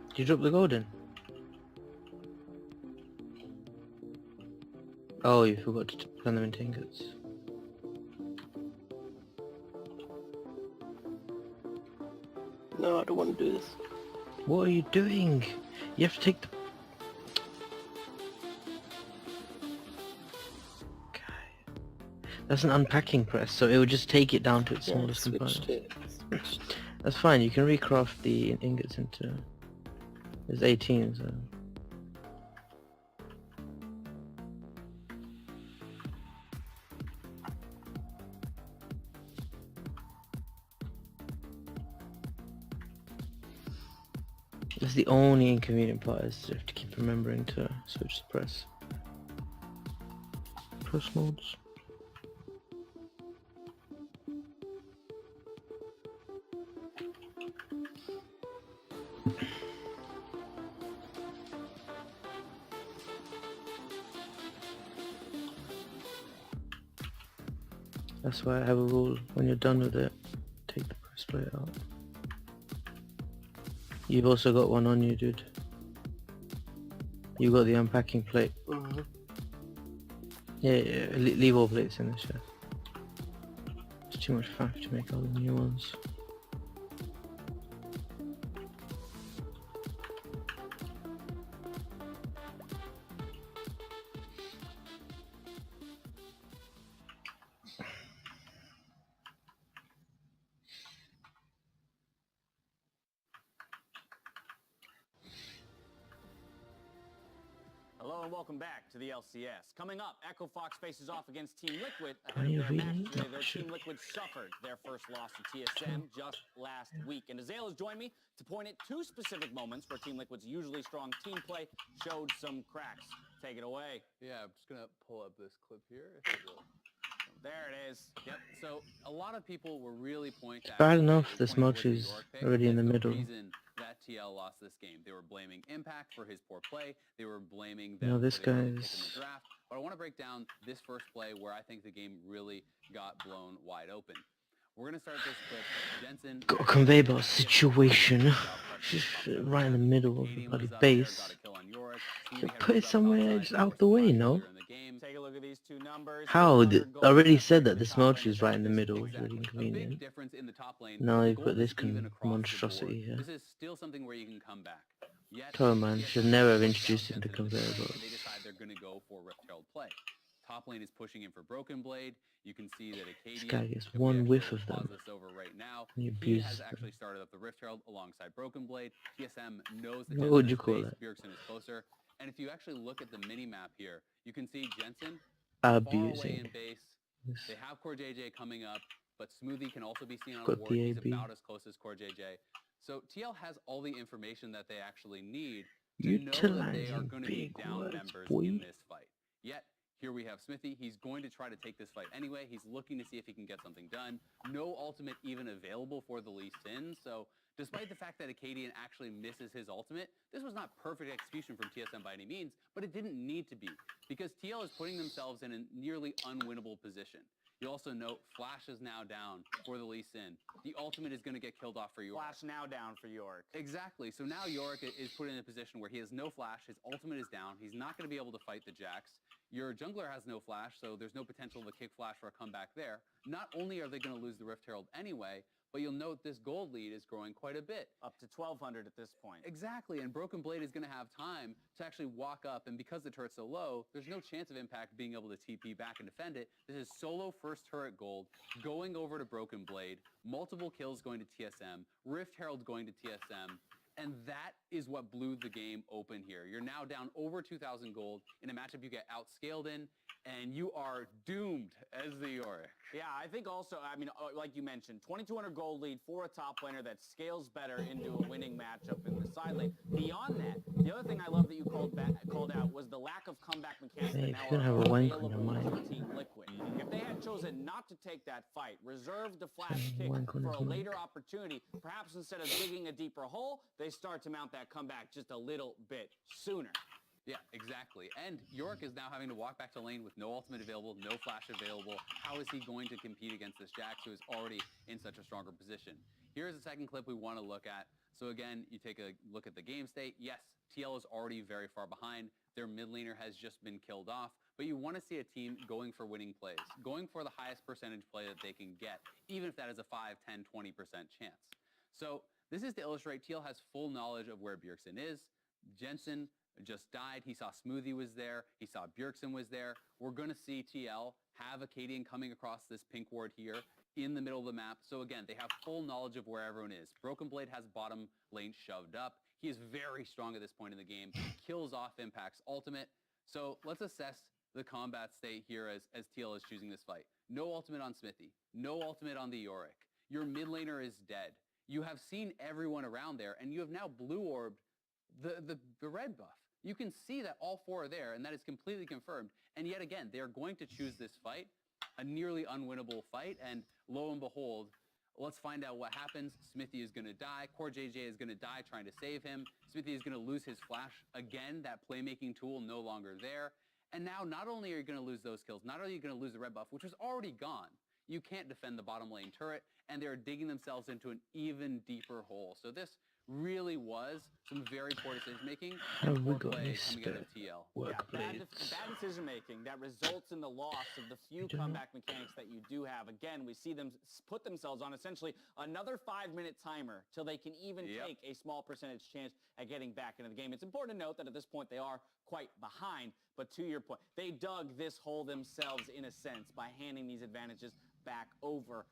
Did you drop the golden? Oh, you forgot to turn them into ingots. No, I don't want to do this. What are you doing? You have to take the... That's an unpacking press, so it will just take it down to its smallest components. That's fine, you can recraft the ingots into... There's 18, so... That's the only inconvenient part, is you have to keep remembering to switch the press. Press modes. That's why I have a rule, when you're done with it, take the press plate out. You've also got one on you, dude. You got the unpacking plate. Yeah, leave all plates in this chest. It's too much faff to make all the new ones. Hello and welcome back to the LCS. Coming up, Echo Fox faces off against Team Liquid Are ahead you of their match really? today. No, Their sure. Team Liquid suffered their first loss to TSM just last week. And Azale has joined me to point at 2 specific moments where Team Liquid's usually strong team play showed some cracks. Take it away. Yeah, I'm just gonna pull up this clip here. If it will. There it is. Yep. So a lot of people were really pointing to Bad actually enough this pointing towards the Mochi's York pick already in as the middle. reason that TL lost this game. They were blaming Impact for his poor play. They were blaming No, them this for the early pick in guy's... the draft. But I want to break down this first play where I think the game really got blown wide open. We're gonna start this clip. Jensen Got a conveyor belt situation. Just right in the middle of the bloody base. So put it somewhere just out the way, no? Take a look at these 2 numbers. How? I already said that this Mochi is right in the middle, it's really inconvenient. Now they put this monstrosity here. This is still something where you can come back. Yet, Oh man, should never have introduced him to conveyor They belts. decide they're going to go for Rift Herald play. Top lane is pushing in for Broken Blade. You can see that Acadia, This guy gets if we one actually whiff of pause them. this over right now, He he abuses has them. actually started up the Rift Herald alongside Broken Blade. TSM knows that What Jensen would is you call base, it? Bjergsen is closer. And if you actually look at the mini-map here, you can see Jensen far away Abusing. in base. Yes. They have Core JJ coming up, but Smoothie can also be seen on a Got ward. the He's AB. about as close as Core JJ. So TL has all the information that they actually need to know that they are Utilizing going to be big down words, members boy. in this fight. Yet, here we have Smithy. He's going to try to take this fight anyway. He's looking to see if he can get something done. No ultimate even available for the Lee Sin, so despite the fact that Acadian actually misses his ultimate, this was not perfect execution from TSM by any means, but it didn't need to be, because TL is putting themselves in a nearly unwinnable position. You'll also note Flash is now down for the Lee Sin. The ultimate is going to get killed off for Yorick. Flash now down for Yorick. Exactly. So now Yorick is put in a position where he has no flash. His ultimate is down. He's not going to be able to fight the Jax. Your jungler has no flash, so there's no potential of a kick flash or a comeback there. Not only are they going to lose the Rift Herald anyway, but you'll note this gold lead is growing quite a bit. Up to 1,200 at this point. Exactly, and Broken Blade is going to have time to actually walk up, and because the turret's so low, there's no chance of Impact being able to TP back and defend it. This is solo first turret gold, going over to Broken Blade, multiple kills going to TSM, Rift Herald going to TSM, and that is what blew the game open here. You're now down over 2,000 gold in a matchup you get outscaled in, and you are doomed as the Yorick. Yeah, I think also, I mean, like you mentioned, 2,200 gold lead for a top laner that scales better into a winning matchup in the side lane. Beyond that, the other thing I love that you called out was the lack of comeback mechanics that now are available to Team Liquid. If they had chosen not to take that fight, reserve the flash kick for a later opportunity, perhaps instead of digging a deeper hole, they start to mount that comeback just a little bit sooner. Yeah, exactly. And Yorick is now having to walk back to lane with no ultimate available, no flash available. How is he going to compete against this Jax, who is already in such a stronger position? Here's a second clip we want to look at. So again, you take a look at the game state. Yes, TL is already very far behind. Their mid laner has just been killed off. But you want to see a team going for winning plays, going for the highest percentage play that they can get, even if that is a 5, 10, 20% chance. So this is to illustrate TL has full knowledge of where Bjergsen is. Jensen just died. He saw Smoothie was there. He saw Bjergsen was there. We're going to see TL have Acadian coming across this pink ward here in the middle of the map. So again, they have full knowledge of where everyone is. Broken Blade has bottom lane shoved up. He is very strong at this point in the game. Kills off Impact's ultimate. So let's assess the combat state here as TL is choosing this fight. No ultimate on Smithy. No ultimate on the Yorick. Your mid laner is dead. You have seen everyone around there, and you have now blue orbed the red buff. You can see that all four are there, and that is completely confirmed. And yet again, they are going to choose this fight, a nearly unwinnable fight, and lo and behold, let's find out what happens. Smithy is going to die. Core JJ is going to die trying to save him. Smithy is going to lose his flash again, that playmaking tool no longer there. And now not only are you going to lose those kills, not only are you going to lose the red buff, which was already gone, you can't defend the bottom lane turret, and they're digging themselves into an even deeper hole. So this really was some very poor decision-making and poor play coming out of TL. Bad decision-making that results in the loss of the few comeback mechanics that you do have. Again, we see them put themselves on essentially another 5-minute timer till they can even take a small percentage chance at getting back into the game. It's important to note that at this point they are quite behind, but to your point, they dug this hole themselves in a sense by handing these advantages back over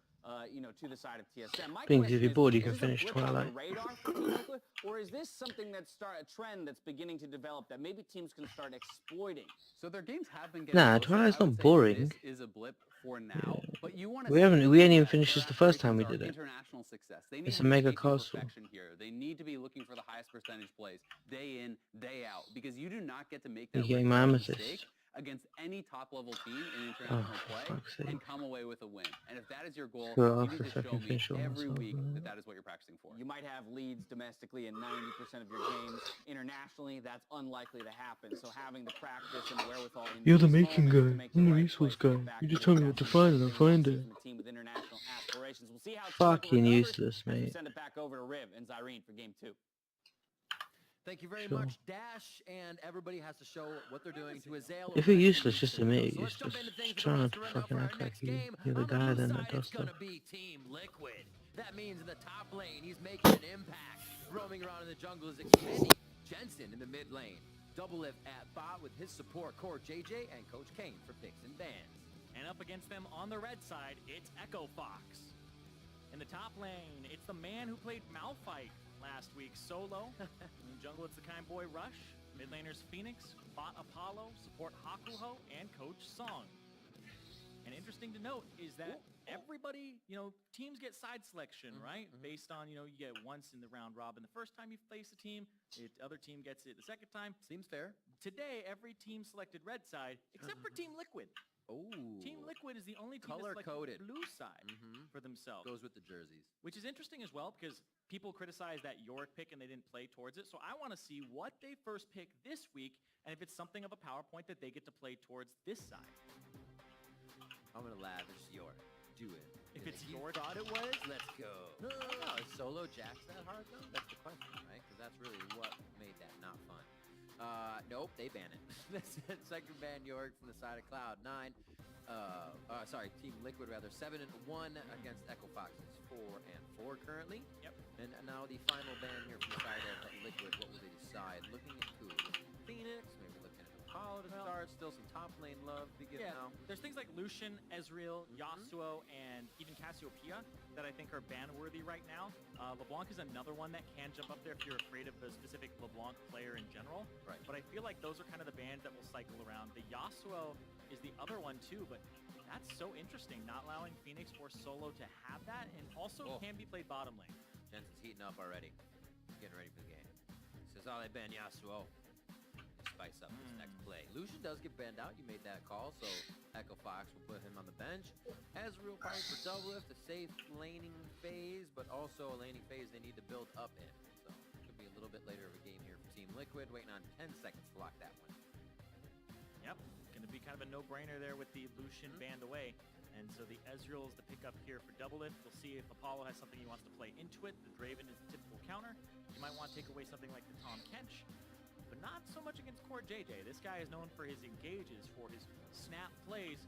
to the side of TSM. My Things question if you're is, bored, you is can this a finish blip on the Twilight. radar for Team Liquid, or is this something that's a trend that's beginning to develop that maybe teams can start exploiting? So their games have been getting Nah, closer. Twilight's I would not say boring. This is a blip for now, but you want to We ain't even finished this the first time we did it. international success. They need It's to a be mega chasing castle. perfection here. They need to be looking for the highest percentage plays day in, day out, because you do not get to make that You getting risk my of amethyst. mistake against any top-level team in international play fuck's sake. and come away with a win. And if that is your goal, Screw you off need if to I show can me finish all every myself, week man. that is what you're practicing for. You might have leads domestically in 90% of your games. Internationally, that's unlikely to happen. So having the practice and the wherewithal in You're the these making moments to guy. make I'm the right resource plays to guy. get back You just into tell the me what to game. find and I'll Thing we find see it. from a team with international aspirations. We'll see how Team Fucking Liquid recovers useless, as we mate. send it back over to Riv and Zyrene for game 2. Thank you very Sure. much, Dash, and everybody has to show what they're doing to Azale. If you're useless just to me, it's just trying to fucking act like you're the guy then that does It's stuff. gonna be Team Liquid. That means in the top lane, he's making an impact. Roaming around in the jungle is extending. Jensen in the mid lane. Double lift at bot with his support core JJ and Coach Kane for picks and bans. And up against them on the red side, it's Echo Fox. In the top lane, it's the man who played Malphite last week solo. In jungle, it's the kind boy Rush. Mid laners Phoenix, bot Apollo, support Hakuho, and Coach Song. And interesting to note is that everybody, teams get side selection, right? Based on, you get once in the round robin the first time you face a team, the other team gets it the second time. Seems fair. Today, every team selected red side, except for Team Liquid. Oh. Team Liquid is the only team that Color-coded. selected blue side for themselves. Goes with the jerseys. Which is interesting as well because people criticize that Yorick pick and they didn't play towards it. So I want to see what they first pick this week and if it's something of a PowerPoint that they get to play towards this side. I'm gonna laugh. It's your. Do it. If You're it's like, you your thought it was, let's go. No, is solo jacks that hard though? That's the question, right? Because that's really what made that not fun. Nope, they ban it. That's it. Second ban York from the side of Cloud9. Sorry, Team Liquid rather. 7-1 against Echo Foxes. 4-4 currently. Yep. And now the final ban here from the side of Liquid. What will they decide? Looking at who? Phoenix. Maybe looking at Apollo to start. Still some top lane love to be given now. There's things like Lucian, Ezreal, Yasuo, and even Cassiopeia that I think are ban-worthy right now. LeBlanc is another one that can jump up there if you're afraid of the specific LeBlanc player in general. Right. But I feel like those are kind of the bans that will cycle around. The Yasuo is the other one too, but that's so interesting, not allowing Phoenix or Solo to have that, and also can be played bottom lane. Jensen's heating up already. Getting ready for the game. Says, oh, they ban Yasuo. Spice up this next play. Lucian does get banned out. You made that call, so Echo Fox will put him on the bench. Ezreal probably for double lift, a safe laning phase, but also a laning phase they need to build up in. So it could be a little bit later of a game here for Team Liquid, waiting on 10 seconds to lock that one. Yep, going to be kind of a no-brainer there with the Lucian banned away. And so the Ezreal is the pickup here for double lift. We'll see if Apollo has something he wants to play into it. The Draven is the typical counter. You might want to take away something like the Tom Kench, but not so much against Core JJ. This guy is known for his engages, for his snap plays,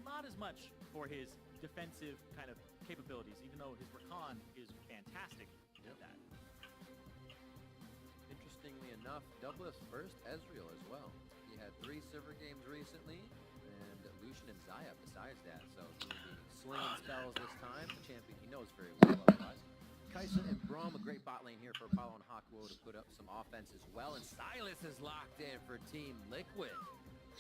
not as much for his defensive kind of capabilities, even though his Rakan is fantastic at that. Interestingly enough, Douglas first, Ezreal as well. He had 3 silver games recently, and Lucian and Xayah besides that, so he's going to be slinging spells this time. The champion he knows very well otherwise. Kaisa and Braum, a great bot lane here for Apollo and Hakuo to put up some offense as well, and Silas is locked in for Team Liquid.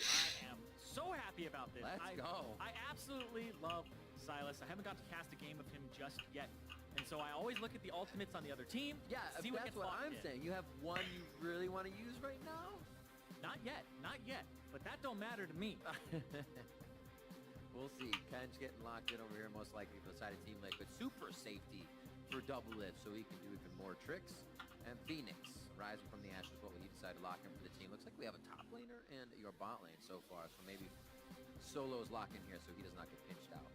I am so happy about this. Let's go. I absolutely love Silas. I haven't got to cast a game of him just yet. And so I always look at the ultimates on the other team. Yeah, see what that's gets what locked I'm in. saying. You have one you really want to use right now? Not yet, not yet. But that don't matter to me. We'll see. Kench getting locked in over here, most likely for the side of Team Liquid. Super safety for double lift, so he can do even more tricks. And Phoenix rising from the ashes. What will he decide to lock in for the team? Looks like we have a top laner and your bot lane so far, so maybe Solo's lock in here so he does not get pinched out.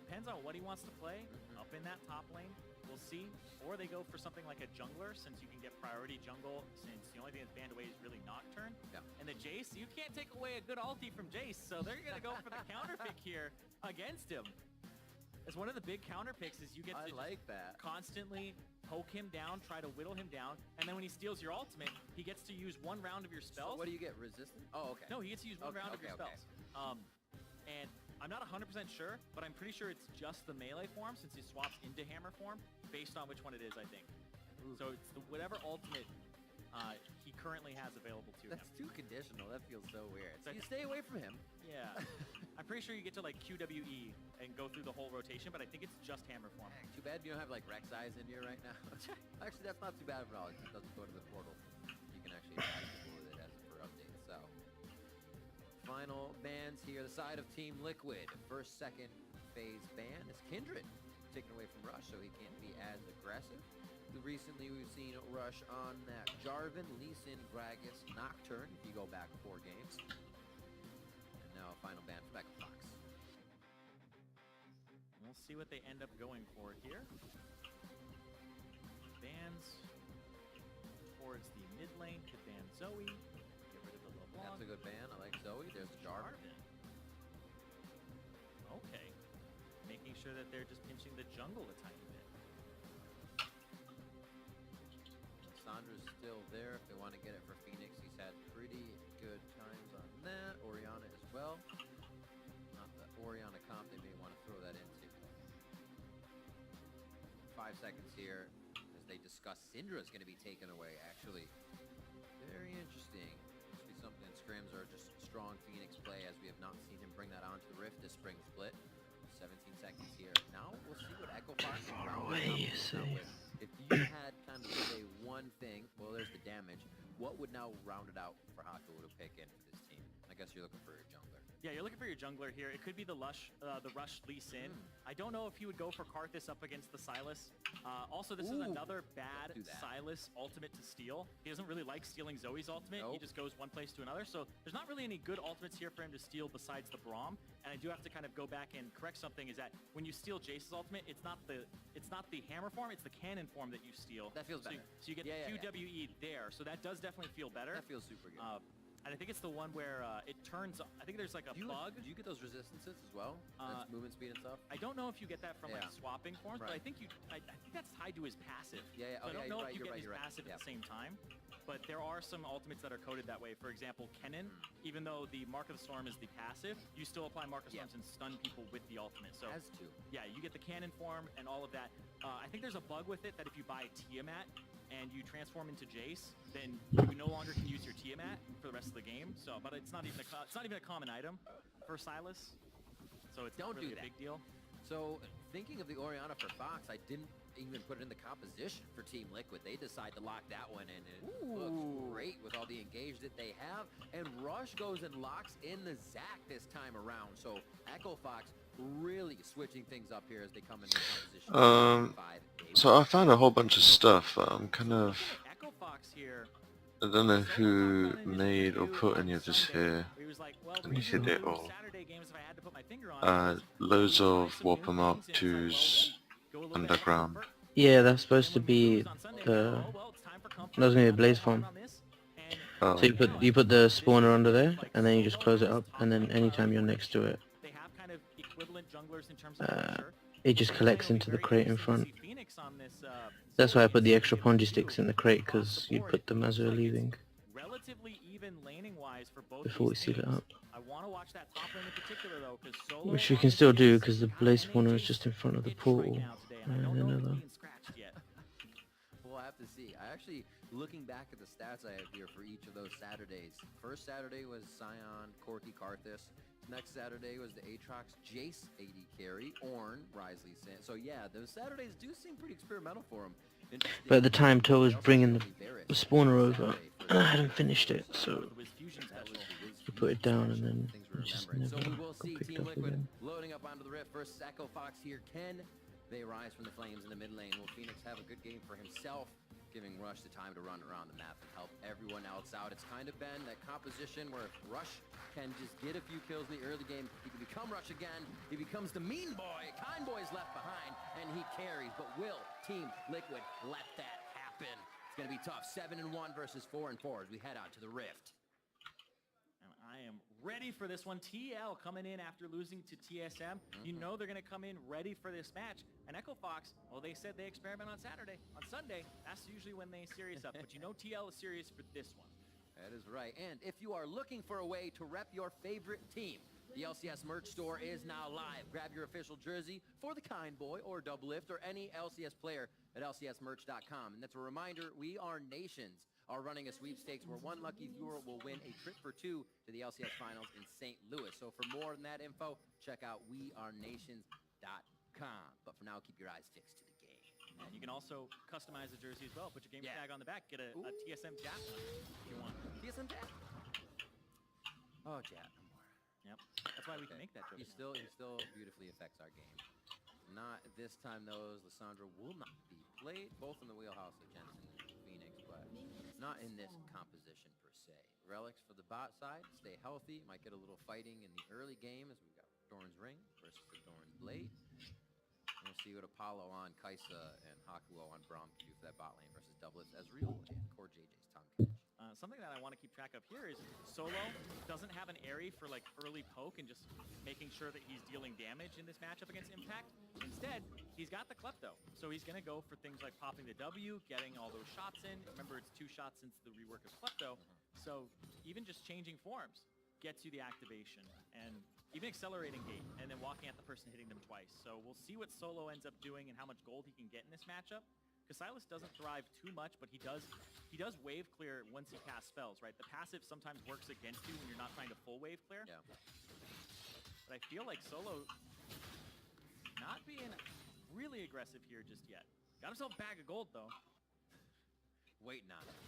Depends on what he wants to play. Up in that top lane, we'll see. Or they go for something like a jungler, since you can get priority jungle, since the only thing that's banned away is really Nocturne. Yeah. And the Jace, you can't take away a good ulti from Jace, so they're going to go for the counter pick here against him. As one of the big counter picks is you get to constantly poke him down, try to whittle him down, and then when he steals your ultimate, he gets to use 1 round of your spells. So what do you get, resistant? Oh, okay. No, he gets to use 1 round of your spells. And I'm not 100% sure, but I'm pretty sure it's just the melee form since he swaps into hammer form based on which one it is, I think. So it's the whatever ultimate he currently has available to him. That's too conditional. That feels so weird. So you stay away from him. Yeah. I'm pretty sure you get to like QWE and go through the whole rotation, but I think it's just hammer form. Too bad you don't have like Rex eyes in here right now. Actually, that's not too bad at all. It just doesn't go to the portal. You can actually attack people with it as for updates. So, final bans here. The side of Team Liquid. First, second phase ban is Kindred. Taken away from Rush, so he can't be as aggressive. Recently, we've seen Rush on that Jarvan, Lee Sin, Gragas, Nocturne, if you go back 4 games. And now a final ban for Echo Fox. We'll see what they end up going for here. Bans towards the mid lane could ban Zoe. Get rid of the LeBlanc. That's a good ban. I like Zoe. There's Jarvan. Okay. Making sure that they're just pinching the jungle a tiny bit. Sandra's still there if they want to get it for Phoenix. He's had pretty good times on that. Orianna as well. Not the Orianna comp they may want to throw that into. 5 seconds here as they discuss Syndra's going to be taken away, actually. Very interesting. Must be something scrims are just strong Phoenix play, as we have not seen him bring that onto Rift this spring split. 17 seconds here. Now we'll see what Echo Fox can round this up with. If you had kind of say one thing, well, there's the damage. What would now round it out for Hakuo to pick in for this team? I guess you're looking for a jungler. Yeah, you're looking for your jungler here. It could be the Rush Lee Sin. I don't know if he would go for Karthus up against the Sylas. Also, this is another bad Sylas ultimate to steal. He doesn't really like stealing Zoe's ultimate. He just goes one place to another. So there's not really any good ultimates here for him to steal besides the Braum. And I do have to kind of go back and correct something, is that when you steal Jace's ultimate, it's not the hammer form, it's the cannon form that you steal. That feels better. So you get the QWE there. So that does definitely feel better. That feels super good. And I think it's the one where it turns. I think there's like a bug. Do you get those resistances as well? That's movement speed and stuff. I don't know if you get that from like swapping forms, but I think I think that's tied to his passive. So I don't know if you get his passive at the same time. But there are some ultimates that are coded that way. For example, Kennen, even though the Mark of the Storm is the passive, you still apply Mark of Storms and stun people with the ultimate. So Has to. Yeah, you get the cannon form and all of that. I think there's a bug with it that if you buy Tiamat and you transform into Jace, then you no longer can use your Tiamat for the rest of the game. So, but it's not even a common item for Sylas. So it's not really a big deal. So thinking of the Orianna for Fox, I didn't even put it in the composition for Team Liquid. They decide to lock that one in, and it looks great with all the engage that they have. And Rush goes and locks in the Zac this time around. So Echo Fox really switching things up here as they come into composition. So I found a whole bunch of stuff. I'm kind of... Echo Fox here. I don't know who made or put any of this here. Let me hit it all. Loads of Warp 'em Up 2s underground. Yeah, that's supposed to be the... That was going to be a Blaze farm. Oh. So you put the spawner under there, and then you just close it up, and then anytime you're next to it, it just collects into the crate in front. That's why I put the extra Ponji sticks in the crate, because you'd put them as we're leaving. Before we seal it up. Which we can still do, because the Blaze spawner is just in front of the portal. And another. We'll have to see. Looking back at the stats I have here for each of those Saturdays. First Saturday was Sion, Corki, Karthus. Next Saturday was the Aatrox, Jace, AD carry, Ornn, Risley, Sin. So yeah, those Saturdays do seem pretty experimental for him. But at the time, Toe was bringing the spawner over, and I hadn't finished it, so you put it down and then it just never got picked up again. Loading up onto the rift versus Echo Fox here. Can they rise from the flames in the mid lane? Will Phoenix have a good game for himself, giving Rush the time to run around the map and help everyone else out? It's kind of been that composition where if Rush can just get a few kills in the early game, he can become Rush again. He becomes the mean boy. Kind boy is left behind, and he carries. But will Team Liquid let that happen? It's going to be tough. 7-1 versus 4-4 as we head out to the rift. And I am ready for this one. TL coming in after losing to TSM. You know they're going to come in ready for this match. And Echo Fox, well, they said they experiment on Saturday. On Sunday, that's usually when they serious up. But you know TL is serious for this one. That is right. And if you are looking for a way to rep your favorite team, the LCS merch store is now live. Grab your official jersey for the Kind Boy or Doublelift or any LCS player at lcsmerch.com. And that's a reminder, We Are Nations are running a sweepstakes where one lucky viewer will win a trip for two to the LCS finals in St. Louis. So for more on that info, check out wearenations.com. But for now, keep your eyes fixed to the game. And you can also customize the jersey as well. Put your game tag on the back. Get a TSM Jat one if you want. TSM Jat? Oh, Jat. Yep. That's why we can make that jersey. He still beautifully affects our game. Not this time, though. Lissandra will not be played, both in the wheelhouse of Jensen and Phoenix, but not in this composition per se. Relics for the bot side, stay healthy. Might get a little fighting in the early game as we got Doran's Ring versus the Doran's Blade. We'll see what Apollo on Kaisa and Hakuo on Braum can do for that bot lane versus Doublets as real and Core JJ's Tom Catch. Something that I want to keep track of here is Solo doesn't have an Aerie for like early poke and just making sure that he's dealing damage in this matchup against Impact. Instead, he's got the Klepto. So he's going to go for things like popping the W, getting all those shots in. Remember, it's 2 shots since the rework of Klepto. So even just changing forms gets you the activation and even accelerating gate and then walking at the person hitting them twice. So we'll see what Solo ends up doing and how much gold he can get in this matchup. Because Sylas doesn't thrive too much, but he does wave clear once he casts spells, right? The passive sometimes works against you when you're not trying to full wave clear. Yeah. But I feel like Solo not being really aggressive here just yet. Got himself a bag of gold, though. Waiting on it.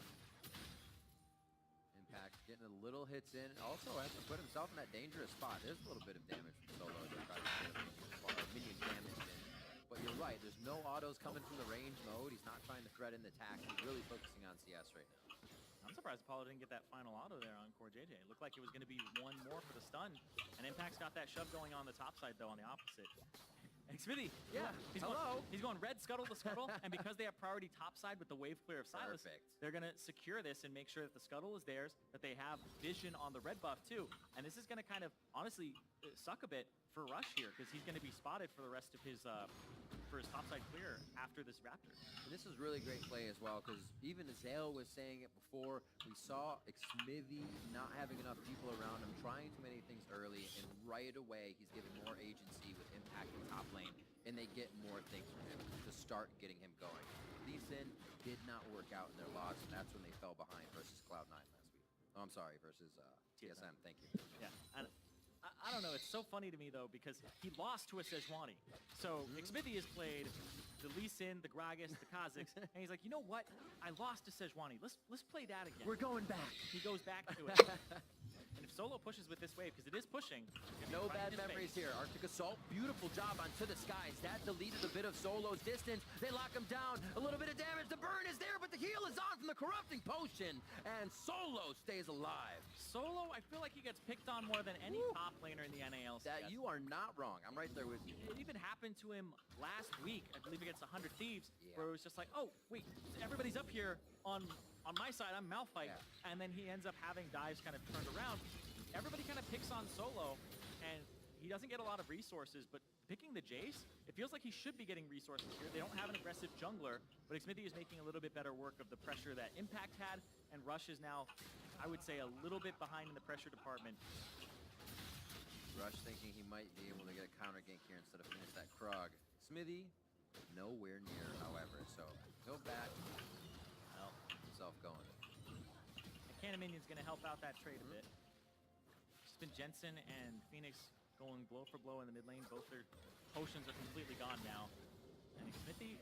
Impact getting a little hits in. Also has to put himself in that dangerous spot. There's a little bit of damage from Solo as he tries to get minion damage in. But you're right, there's no autos coming from the range mode. He's not trying to threaten the attack. He's really focusing on CS right now. I'm surprised Apollo didn't get that final auto there on Core JJ. It looked like it was going to be one more for the stun. And Impact's got that shove going on the top side, though, on the opposite. And Xmithie, yeah, he's going red scuttle to scuttle, and because they have priority top side with the wave clear of Silas, they're going to secure this and make sure that the scuttle is theirs, that they have vision on the red buff too. And this is going to kind of, honestly, suck a bit for Rush here, because he's going to be spotted for the rest of his topside clear after this Raptor. And this is really great play as well, because even Azale was saying it before, we saw Xmithie not having enough people around him, trying too many things early, and right away he's giving more agency with Impact in top lane, and they get more things from him to start getting him going. Lee Sin did not work out in their loss, and that's when they fell behind versus Cloud9 last week. Oh, I'm sorry, versus TSM, thank you. Yeah, I don't know, it's so funny to me though, because he lost to a Sejuani. So Xmithie has played the Lee Sin, the Gragas, the Kha'Zix, and he's like, you know what? I lost to Sejuani. Let's play that again. We're going back. He goes back to it. And if Solo pushes with this wave, because it is pushing. No bad memories here. Arctic Assault, beautiful job onto the skies. That deleted a bit of Solo's distance. They lock him down. A little bit of damage. The burn is there, but the heal is on from the corrupting potion. And Solo stays alive. Solo, I feel like he gets picked on more than any top laner in the NAL. That you are not wrong. I'm right there with you. It even happened to him last week, I believe against 100 Thieves, where it was just like, oh, wait, everybody's up here on my side, I'm Malphite, and then he ends up having dives kind of turned around. Everybody kind of picks on Solo, and he doesn't get a lot of resources, but picking the Jace, it feels like he should be getting resources here. They don't have an aggressive jungler, but Xmithie is making a little bit better work of the pressure that Impact had, and Rush is now, I would say, a little bit behind in the pressure department. Rush thinking he might be able to get a counter gank here instead of finish that Krog. Xmithie, nowhere near, however, so go back, help himself going. The Cannon Minion's going to help out that trade a bit. It's been Jensen and Phoenix going blow for blow in the mid lane. Both their potions are completely gone now. And Xmithie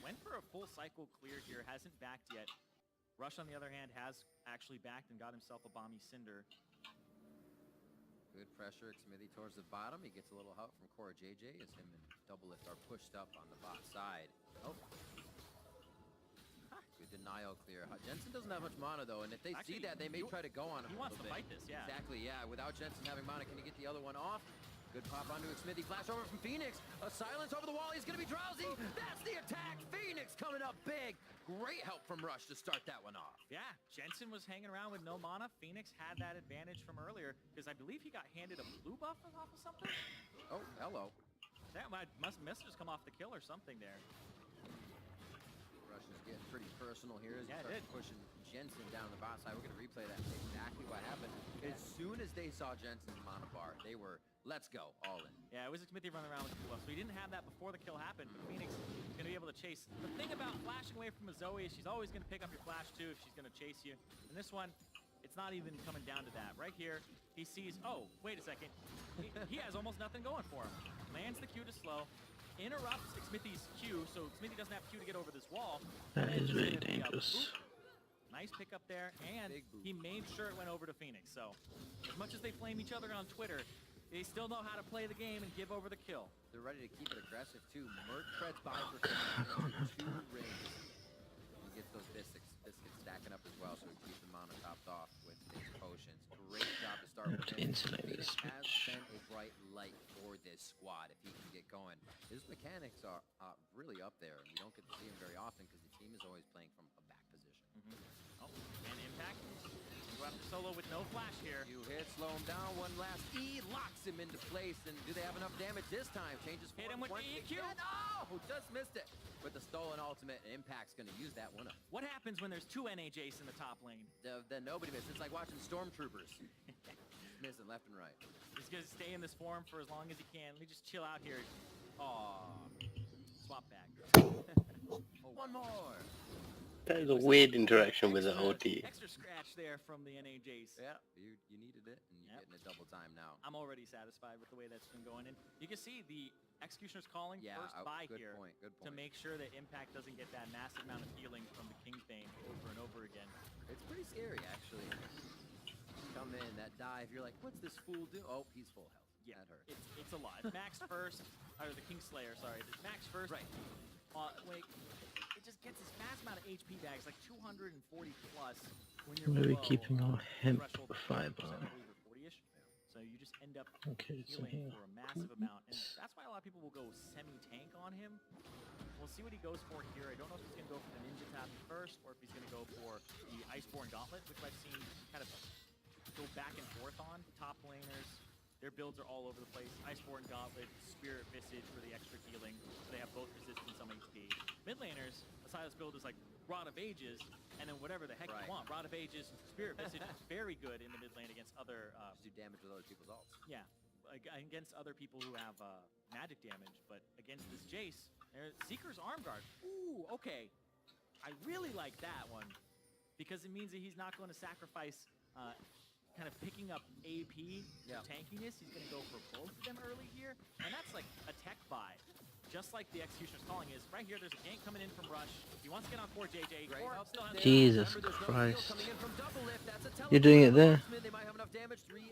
went for a full cycle clear here, hasn't backed yet. Rush, on the other hand, has actually backed and got himself a Bomby Cinder. Good pressure, Xmithie towards the bottom. He gets a little help from Core JJ as him and Double Lift are pushed up on the bot side. Oh. Good denial clear. Jensen doesn't have much mana though, and if they see that, they may try to go on him. He wants to fight this, yeah. Exactly, yeah. Without Jensen having mana, can he get the other one off? Good pop onto Xmithie. Flash over from Phoenix. A silence over the wall. He's going to be drowsy. That's the attack. Phoenix coming up big. Great help from Rush to start that one off. Yeah, Jensen was hanging around with no mana. Phoenix had that advantage from earlier because I believe he got handed a blue buff off of something. Oh, hello. That must just come off the kill or something there. Rush is getting pretty personal here as he starts pushing Jensen down the bot side. We're going to replay that exactly what happened. As soon as they saw Jensen's mana bar, they were, let's go, all in. Yeah, it was Xmithie running around with the buff, so he didn't have that before the kill happened, but Phoenix is going to be able to chase. The thing about flashing away from a Zoe is she's always going to pick up your flash too if she's going to chase you. And this one, it's not even coming down to that. Right here, he sees, oh, wait a second. He has almost nothing going for him. Lands the Q to slow. Interrupts Xmithie's Q, so Xmithie doesn't have Q to get over this wall. That is really dangerous. Nice pickup there, and he made sure it went over to Phoenix. So, as much as they flame each other on Twitter, they still know how to play the game and give over the kill. They're ready to keep it aggressive too. Merc treads by for Phoenix. 2 rings. He gets those biscuits stacking up as well, so he keeps them on topped off with his potions. Great job to start with him. Phoenix has been a bright light for this squad if he can get going. His mechanics are really up there, and we don't get to see him very often because the team is always playing from a back position. Oh, and Impact. Go after Solo with no flash here. You hit, slow him down, one last E, locks him into place, and do they have enough damage this time? Changes hit him with the EQ. Oh, just missed it. With the stolen ultimate, and Impact's going to use that one up. What happens when there's 2 NA Jace in the top lane? Then nobody misses. It's like watching Stormtroopers. Missing left and right. He's going to stay in this form for as long as he can. Let me just chill out here. Aww. Swap back. One more. That is a weird interaction with the OT. Extra scratch there from the NA Jace. Yeah, you needed it, and you're getting it double time now. I'm already satisfied with the way that's been going. And you can see the Executioner's calling first buy here to make sure that Impact doesn't get that massive amount of healing from the King's Bane over and over again. It's pretty scary, actually. alive. You're like, what's this fool do? Oh, he's full health. Yeah, That hurt. it's alive. Max first, or the Kingslayer, sorry. It's Max first. Right. Wait, it just gets this mass amount of HP bags, like 240 plus when you're Maybe below, keeping our hemp threshold of fiber. 40%, I believe, or 40-ish. So you just end up Okay, so healing here. for a massive amount, and that's why a lot of people will go semi-tank on him. We'll see what he goes for here. I don't know if he's going to go for the Ninja Tabi first, or if he's going to go for the Iceborne Gauntlet, which I've seen kind of go back and forth on. Top laners, their builds are all over the place. Iceborne Gauntlet, Spirit Visage for the extra healing. So they have both resistance on HP. Mid laners, Asylus build is like Rod of Ages, and then whatever the heck you want. Rod of Ages, Spirit Visage is very good in the mid lane against other... Just do damage with other people's ults. Yeah, against other people who have magic damage, but against this Jace, Seeker's Arm Guard. Ooh, okay. I really like that one, because it means that he's not going to sacrifice kind of picking up AP for tankiness. He's going to go for both of them early here, and that's like a tech buy. Just like the Executioner's Calling is. Right here, there's a gank coming in from Rush. He wants to get on 4 JJ. Still has Jesus Christ. You're doing it there. They might have enough damage, 300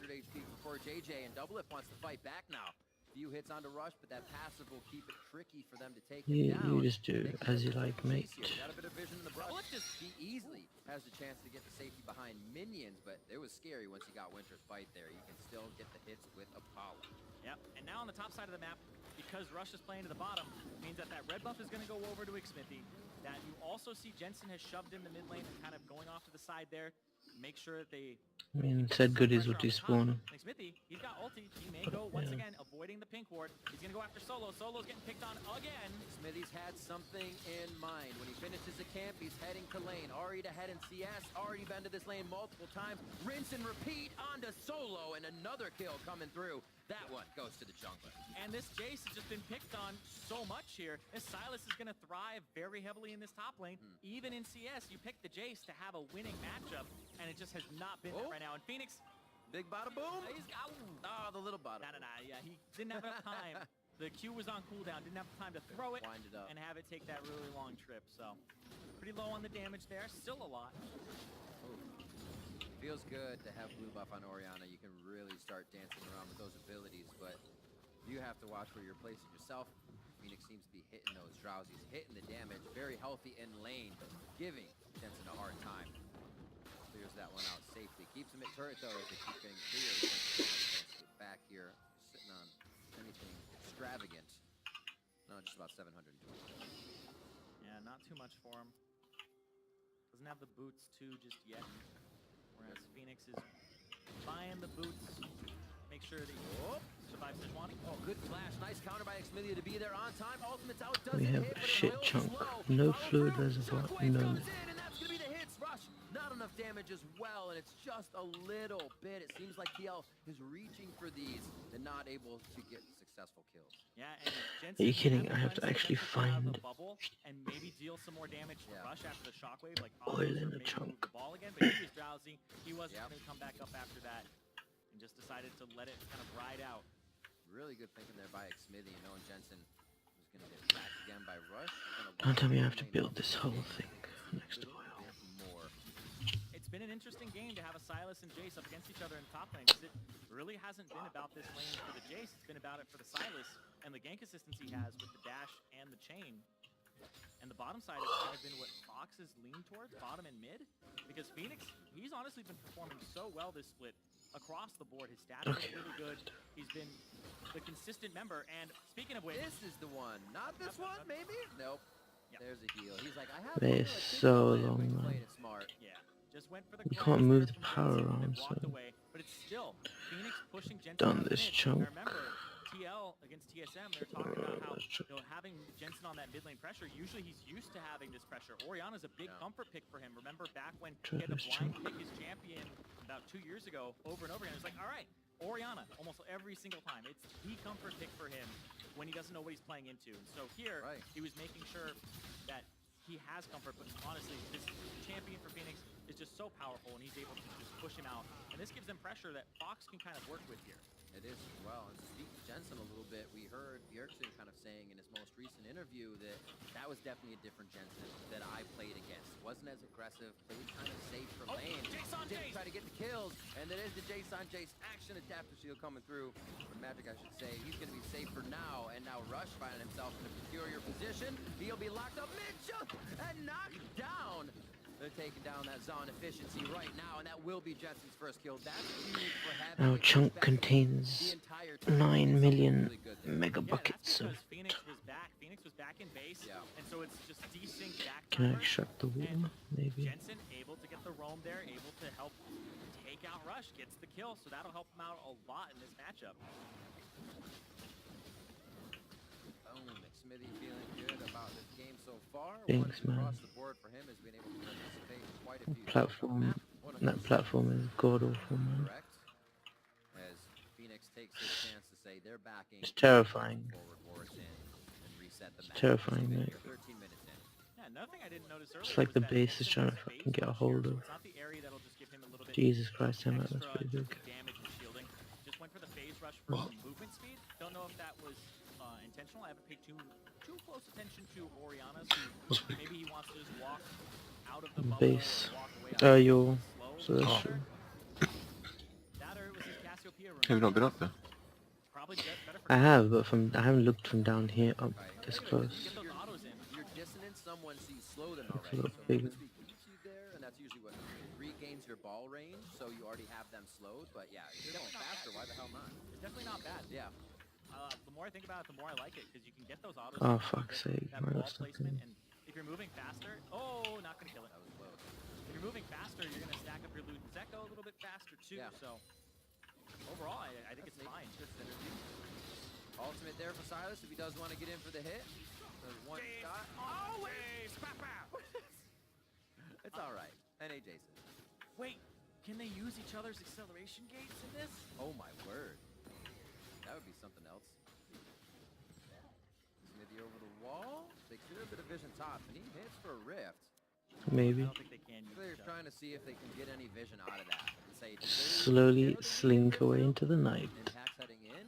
HP before JJ, and Double Lift wants to fight back now. Few hits onto Rush, but that passive will keep it tricky for them to take him down. You just do as you like, mate. Got a bit of vision in the brush. He easily has the chance to get the safety behind minions, but it was scary once he got Winter's fight there. You can still get the hits with Apollo. Yep, and now on the top side of the map, because Rush is playing to the bottom, means that that red buff is going to go over to Xmithy. That you also see Jensen has shoved in the mid lane and kind of going off to the side there. Make sure that they... I mean, said goodies will despawn. Xmithy, he's got ulti. He may go, once again, avoiding the pink ward. He's going to go after Solo. Solo's getting picked on again. Smithy's had something in mind. When he finishes a camp, he's heading to lane. Already to head in CS. Already been to this lane multiple times. Rinse and repeat onto Solo, and another kill coming through. That one goes to the jungler. And this Jace has just been picked on so much here. This Sylas is going to thrive very heavily in this top lane. Even in CS, you pick the Jace to have a winning matchup, and it just has not been there right now. And Phoenix... Big bada boom! Oh, the little bada. Yeah, he didn't have enough time. The Q was on cooldown, didn't have time to throw it Wind it up and have it take that really long trip. So, pretty low on the damage there. Still a lot. Feels good to have blue buff on Orianna. You can really start dancing around with those abilities, but you have to watch where you're placing yourself. Phoenix seems to be hitting those drowsies, hitting the damage, very healthy in lane, giving Jensen a hard time. Clears that one out safely. Keeps him at turret though as they keep getting cleared. Get back here, sitting on anything extravagant. No, just about 720. Yeah, not too much for him. Doesn't have the boots too just yet. Whereas Phoenix is buying the boots. Make sure that he survives Sejuani. Oh, good flash. Nice counter by Xmithy to be there on time. Ultimate's out. Doesn't We have hit, a but shit it will chunk. slow. No Follow fluid through. reservoir. Shockwave No. comes in, and that's going to be the hits. Rush. Not enough damage as well, and it's just a little bit. It seems like TL is reaching for these and not able to get successful kills. Yeah, and Jensen... Are you kidding? I have to actually find the bubble and maybe deal some more damage to Rush after the shockwave, like oil in the maybe chunk. move the ball again, but he was drowsy. He wasn't going to come back up after that, and just decided to let it kind of ride out. Really good thinking there by Xmithy, and knowing Jensen was going to get backed again by Rush. Don't tell me I have to build this whole thing next to oil. It's been an interesting game to have a Sylas and Jace up against each other in top lane, because it really hasn't been about this lane for the Jace. It's been about it for the Sylas and the gank assistance he has with the dash and the chain. And the bottom side has kind of been what Fox has leaned towards, bottom and mid, because Phoenix, he's honestly been performing so well this split across the board. His stats are really good. He's been the consistent member, and speaking of which... This is the one. Not this one, maybe? Nope. Yep. There's a heal. He's like, I have They're so long, man. played it smart. Yeah. Just went for the You can't move the power around, so... away, but it's still Phoenix pushing Jensen Done out of this mid. chunk. I remember TL against TSM, they're talking about how having Jensen on that mid lane pressure, usually he's used to having this pressure. Orianna's a big comfort pick for him. Remember back when he had to blind pick his champion about 2 years ago over and over again. It was like, all right, Orianna, almost every single time. It's the comfort pick for him when he doesn't know what he's playing into. And so here, he was making sure that he has comfort, but honestly, this champion for Phoenix is just so powerful, and he's able to just push him out And this gives them pressure that Fox can kind of work with here. It is as well. And to speak to Jensen a little bit, we heard Bjergsen kind of saying in his most recent interview that that was definitely a different Jensen that I played against. Wasn't as aggressive, played kind of safe for lane. Didn't try to get the kills, and there is the Jason Jace action adapter shield coming through. For Magic, I should say, he's going to be safe for now, and now Rush finding himself in a peculiar position. He'll be locked up mid-jump and knocked down. They're taking down that zone efficiency right now, and that will be Jensen's first kill. That's huge for having Our chunk contains 9 million mega buckets of... Phoenix was back in base, and so it's just desync back. Can I extract the water? Maybe. Jensen able to get the roam there, able to help take out Rush, gets the kill, so that'll help him out a lot in this matchup. Smithy feeling good about this game so far. Thanks, man. Across the board for him has been able to participate in quite a few Platform. That platform is god awful, man. correct. As Phoenix takes his chance to say they're backing. It's terrifying. Forward wards in and reset the It's match. terrifying, mate. 13 minutes in. Yeah, another thing I didn't notice earlier. It's like the was that base is trying to Jensen's fucking base get a rush hold here, of. so it's not the area that'll just give him a little bit Jesus Christ, damn it, that's extra pretty big. damage and shielding. Just went for the phase rush for some movement speed. Don't know if that was intentional. I haven't paid too close attention to Oriana's. Maybe he wants to just walk out of the bubble Base. or walk away You're... slow. So that's true. That or it was his Cassiopeia room. Have you not been up there? Probably better for I have, but I haven't looked from down here up this Get close. those autos in. You're dissonant someone, so you slow them It's a already. lot So bigger. movement speed keeps you there, and that's usually what regains your ball range, so you already have them slowed. But yeah, if you're going faster, why the hell not? It's definitely not bad. Yeah. The more I think about it, the more I like it, because you can get those autos. Oh, in, fuck's get sake, that I ball got stuck placement, in. and if you're moving faster, oh, not gonna kill it. That was close. If you're moving faster, you're gonna stack up your loot and Zeko a little bit faster too. Yeah. So overall, I think it's fine. Good synergy. Ultimate there for Silas if he does want to get in for the hit. There's one shot. Always! It's all right. NA Jason. Wait, can they use each other's acceleration gates in this? Oh my word. That would be something else. Smithy over the wall. Takes a little bit of vision top, and he hits for a rift. Maybe. I don't think they can use They're each other. trying to see if they can get any vision out of that. And say, Slowly slink away into the night. Impact's heading in.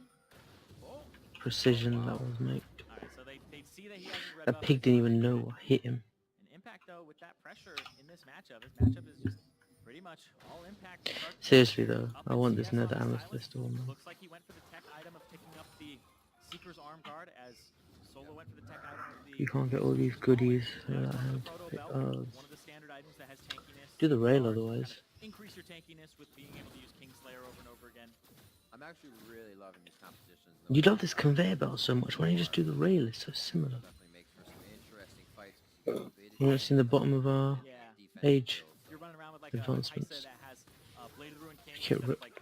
Oh. Precision levels, mate. Alright, so they see that he hasn't read That up pig didn't even know I hit him. And Impact though, with that pressure in this matchup is just pretty much all Impact. Seriously though, I want this nether amethyst all, man. Looks like he went for the tech item of picking up the Seeker's arm guard as Solo went for the tech item of the... You can't get all these goodies that I have. One of the standard items that has tankiness. Do the rail otherwise. Increase your tankiness with being able to use Kingslayer over and over again. I'm actually really loving these competitions. You love this conveyor belt so much, why don't you just do the rail? It's so similar. Definitely makes for some interesting fights. You haven't seen the bottom of our age You're running around with like advancements. a Heisa that has Blade of the Ruin King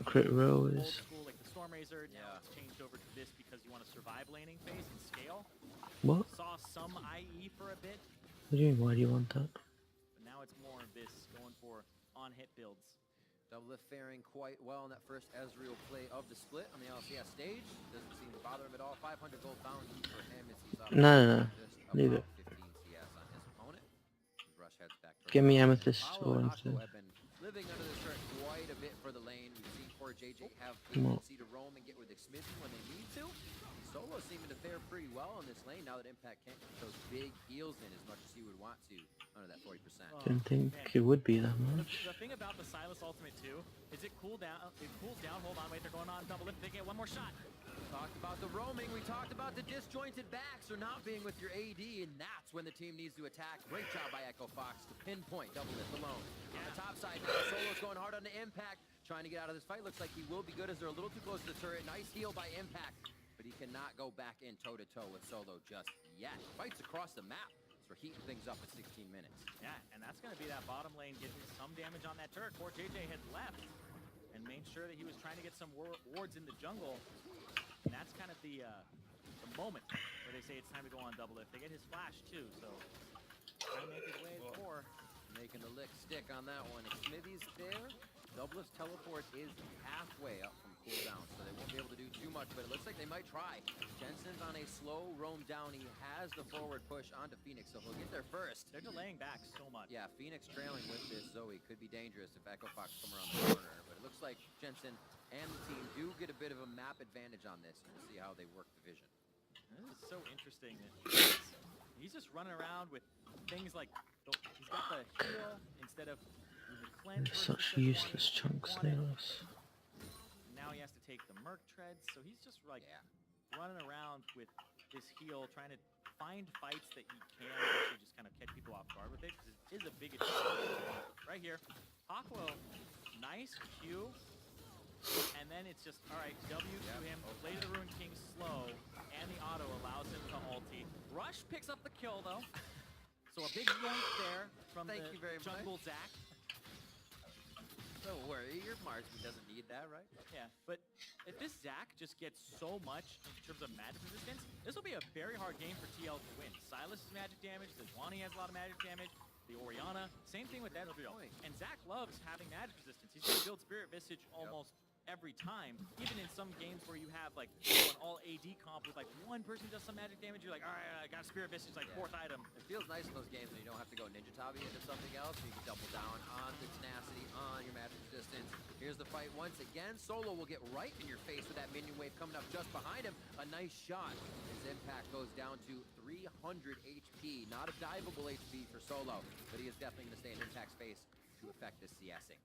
Crit row old is... school, like the Storm Razor. Now it's changed over to this because you want to survive laning phase and scale. What? Saw some IE for a bit, What do you mean, why do you want that? but now it's more of this, going for on-hit builds. Double Lift faring quite well in that first Ezreal play of the split on the LCS stage. Doesn't seem to bother him at all. 500 gold bounty for him as he's up. No. Just Leave above it. 15 CS on his opponent. His Rush heads back towards Give me the lane. amethyst Apollo or and instead. Akko have been living under the shirt quite a bit for the lane. We've seen poor JJ have Come on. tendency to roam and get with Xmithie when they need to. Solo seeming to fare pretty well in this lane now that Impact can't get those big heals in as much as he would want to under that 40%. Didn't think it would be that much. The thing about the Silas ultimate too is it cools down. Hold on, wait, they're going on double lift. They get one more shot. We talked about the roaming. We talked about the disjointed backs or not being with your AD, and that's when the team needs to attack. Great job by Echo Fox to pinpoint double lift alone. On the top side now, Solo's going hard on the Impact, trying to get out of this fight. Looks like he will be good as they're a little too close to the turret. Nice heal by Impact, but he cannot go back in toe-to-toe with Solo just yet. Fights across the map. So we're heating things up at 16 minutes. Yeah, and that's going to be that bottom lane getting some damage on that turret. Poor JJ had left and made sure that he was trying to get some wards in the jungle. And that's kind of the moment where they say it's time to go on double lift. They get his flash too, so trying to make his way for. Making the lick stick on that one. Xmithie's there. Double lift teleport is halfway up from cooldown, so they won't be able to do too much, but it looks like they might try. Jensen's on a slow roam down. He has the forward push onto Phoenix, so he'll get there first. They're delaying back so much. Yeah, Phoenix trailing with this Zoe could be dangerous if Echo Fox come around the corner, but it looks like Jensen and the team do get a bit of a map advantage on this, and we'll see how they work the vision. This is so interesting that he's just running around with things like he's got the heal instead of the cleanse. Such useless chunks they are. Now he has to take the Merc treads, so he's just like running around with this heal, trying to find fights that he can actually just kind of catch people off guard with it, because it is a big advantage. Right here, Hakuo, nice Q, and then it's just, all right, W to him, Blade of the Ruined King slow, and the auto allows him to ulti. Rush picks up the kill, though, so a big yoink there from the jungle Zac. Don't worry, your marksman doesn't need that, right? Yeah, but if this Zac just gets so much in terms of magic resistance, this will be a very hard game for TL to win. Silas' magic damage, the Zwani has a lot of magic damage, the Orianna, same thing with that. And Zac loves having magic resistance. He's going to build Spirit Visage almost every time, even in some games where you have like an all AD comp with like one person does some magic damage, you're like, all right, I got Spirit Visage, like fourth item. It feels nice in those games when you don't have to go Ninja Tabi into something else, so you can double down on the tenacity, on your magic resistance. Here's the fight once again. Solo will get right in your face with that minion wave coming up just behind him. A nice shot. His impact goes down to 300 HP. Not a diveable HP for Solo, but he is definitely going to stay in Impact's face to affect the CSing.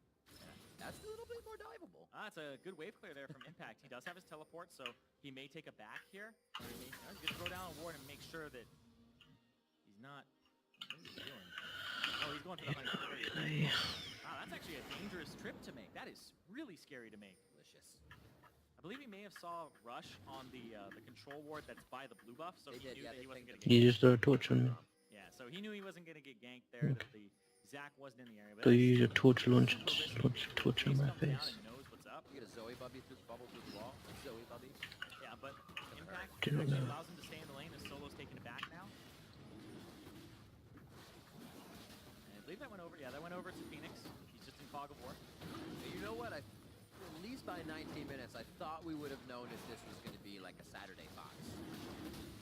That's a little bit more diveable. That's a good wave clear there from Impact. He does have his teleport, so he may take a back here. Or he may just throw down a ward and make sure that he's not... What is he doing? Oh, he's going for the 130. Wow, that's actually a dangerous trip to make. That is really scary to make. Delicious. I believe he may have saw Rush on the control ward that's by the blue buff, so he knew that he wasn't going to get You just throw a torch on me. Yeah, so he knew he wasn't going to get ganked there, that the Zac wasn't in the area. So you use a torch launcher to just launch a torch on my face. You get a Zoe bubble through the wall. Zoe bubby. Yeah, but Impact Do not know. allows him to stay in the lane as Solo's taking it back now. And I believe that went over. Yeah, that went over to Phoenix. He's just in fog of war. You know what? At least by 19 minutes, I thought we would have known if this was going to be like a Saturday Fox.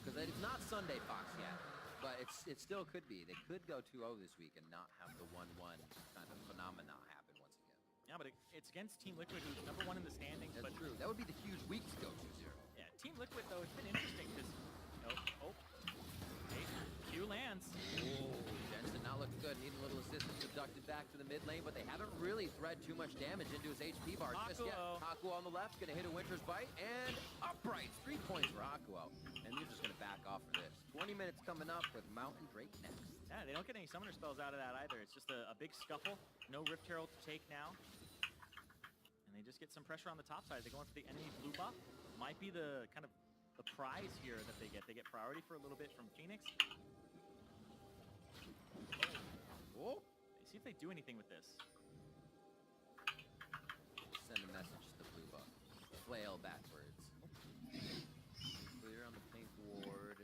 Because it's not Sunday Fox yet. But it still could be. They could go 2-0 this week and not have the 1-1 kind of phenomenon happen once again. Yeah, but it's against Team Liquid, who's number 1 in the standings. That's true. That would be the huge week to go 2-0. Yeah, Team Liquid, though, it's been interesting because... Hey, Q lands. Jensen not looking good. Needing a little assistance. Abducted back to the mid lane, but they haven't really thread too much damage into his HP bar just yet. Hakuo on the left, going to hit a Winter's Bite, and upright. 3 points for Hakuo. And they're just going to back off for this. 20 minutes coming up with Mountain Drake next. Yeah, they don't get any summoner spells out of that either. It's just a big scuffle. No Rift Herald to take now. And they just get some pressure on the top side. They're going for the enemy blue buff. Might be the kind of the prize here that they get. They get priority for a little bit from Phoenix. Oh. They see if they do anything with this. Send a message to the blue buff. Flail backwards. Clear on the pink ward.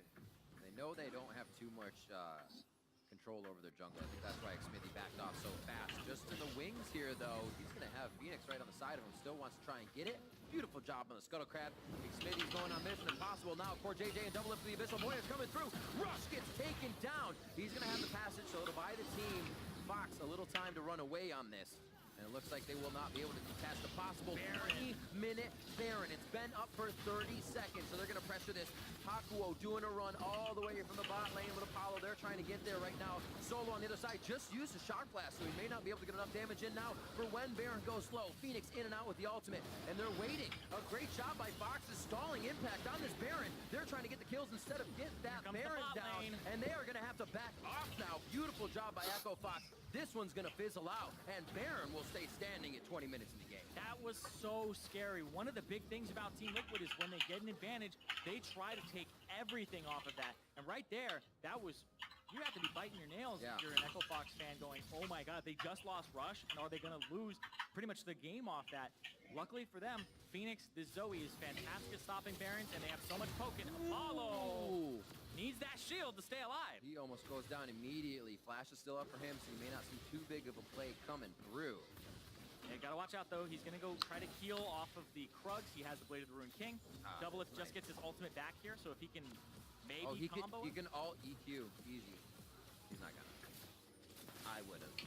They know they don't have too much control over their jungle. I think that's why Xmithy backed off so fast. Just in the wings here, though, he's going to have Phoenix right on the side of him. Still wants to try and get it. Beautiful job on the Scuttle Crab. Xmithy's going on Mission Impossible now. Core JJ and double up for the Abyssal Warriors coming through. Rush gets taken down. He's going to have the passage, so it'll buy the team Fox a little time to run away on this. And it looks like they will not be able to contest the possible 20-minute Baron. It's been up for 30 seconds, so they're going to pressure this. Hakuo doing a run all the way from the bot lane with Apollo. They're trying to get there right now. Solo on the other side just used a shock blast, so he may not be able to get enough damage in now for when Baron goes slow. Phoenix in and out with the ultimate, and they're waiting. A great job by Fox is stalling Impact on this Baron. They're trying to get the kills instead of get that Baron down, and they are going to have to back off now. Beautiful job by Echo Fox. This one's going to fizzle out, and Baron will stay standing at 20 minutes in the game. That was so scary. One of the big things about Team Liquid is when they get an advantage, they try to take everything off of that. And right there, that was... You have to be biting your nails if you're an Echo Fox fan going, oh my god, they just lost Rush, and are they going to lose pretty much the game off that? Luckily for them, Phoenix, this Zoe is fantastic at stopping Barons, and they have so much poking. Apollo needs that shield to stay alive. He almost goes down immediately. Flash is still up for him, so you may not see too big of a play coming through. Yeah, gotta watch out though. He's gonna go try to heal off of the Krugs. He has the Blade of the Ruined King. Double if just gets his ultimate back here, so if he can maybe combo he can alt EQ easy. He's not gonna. I would have.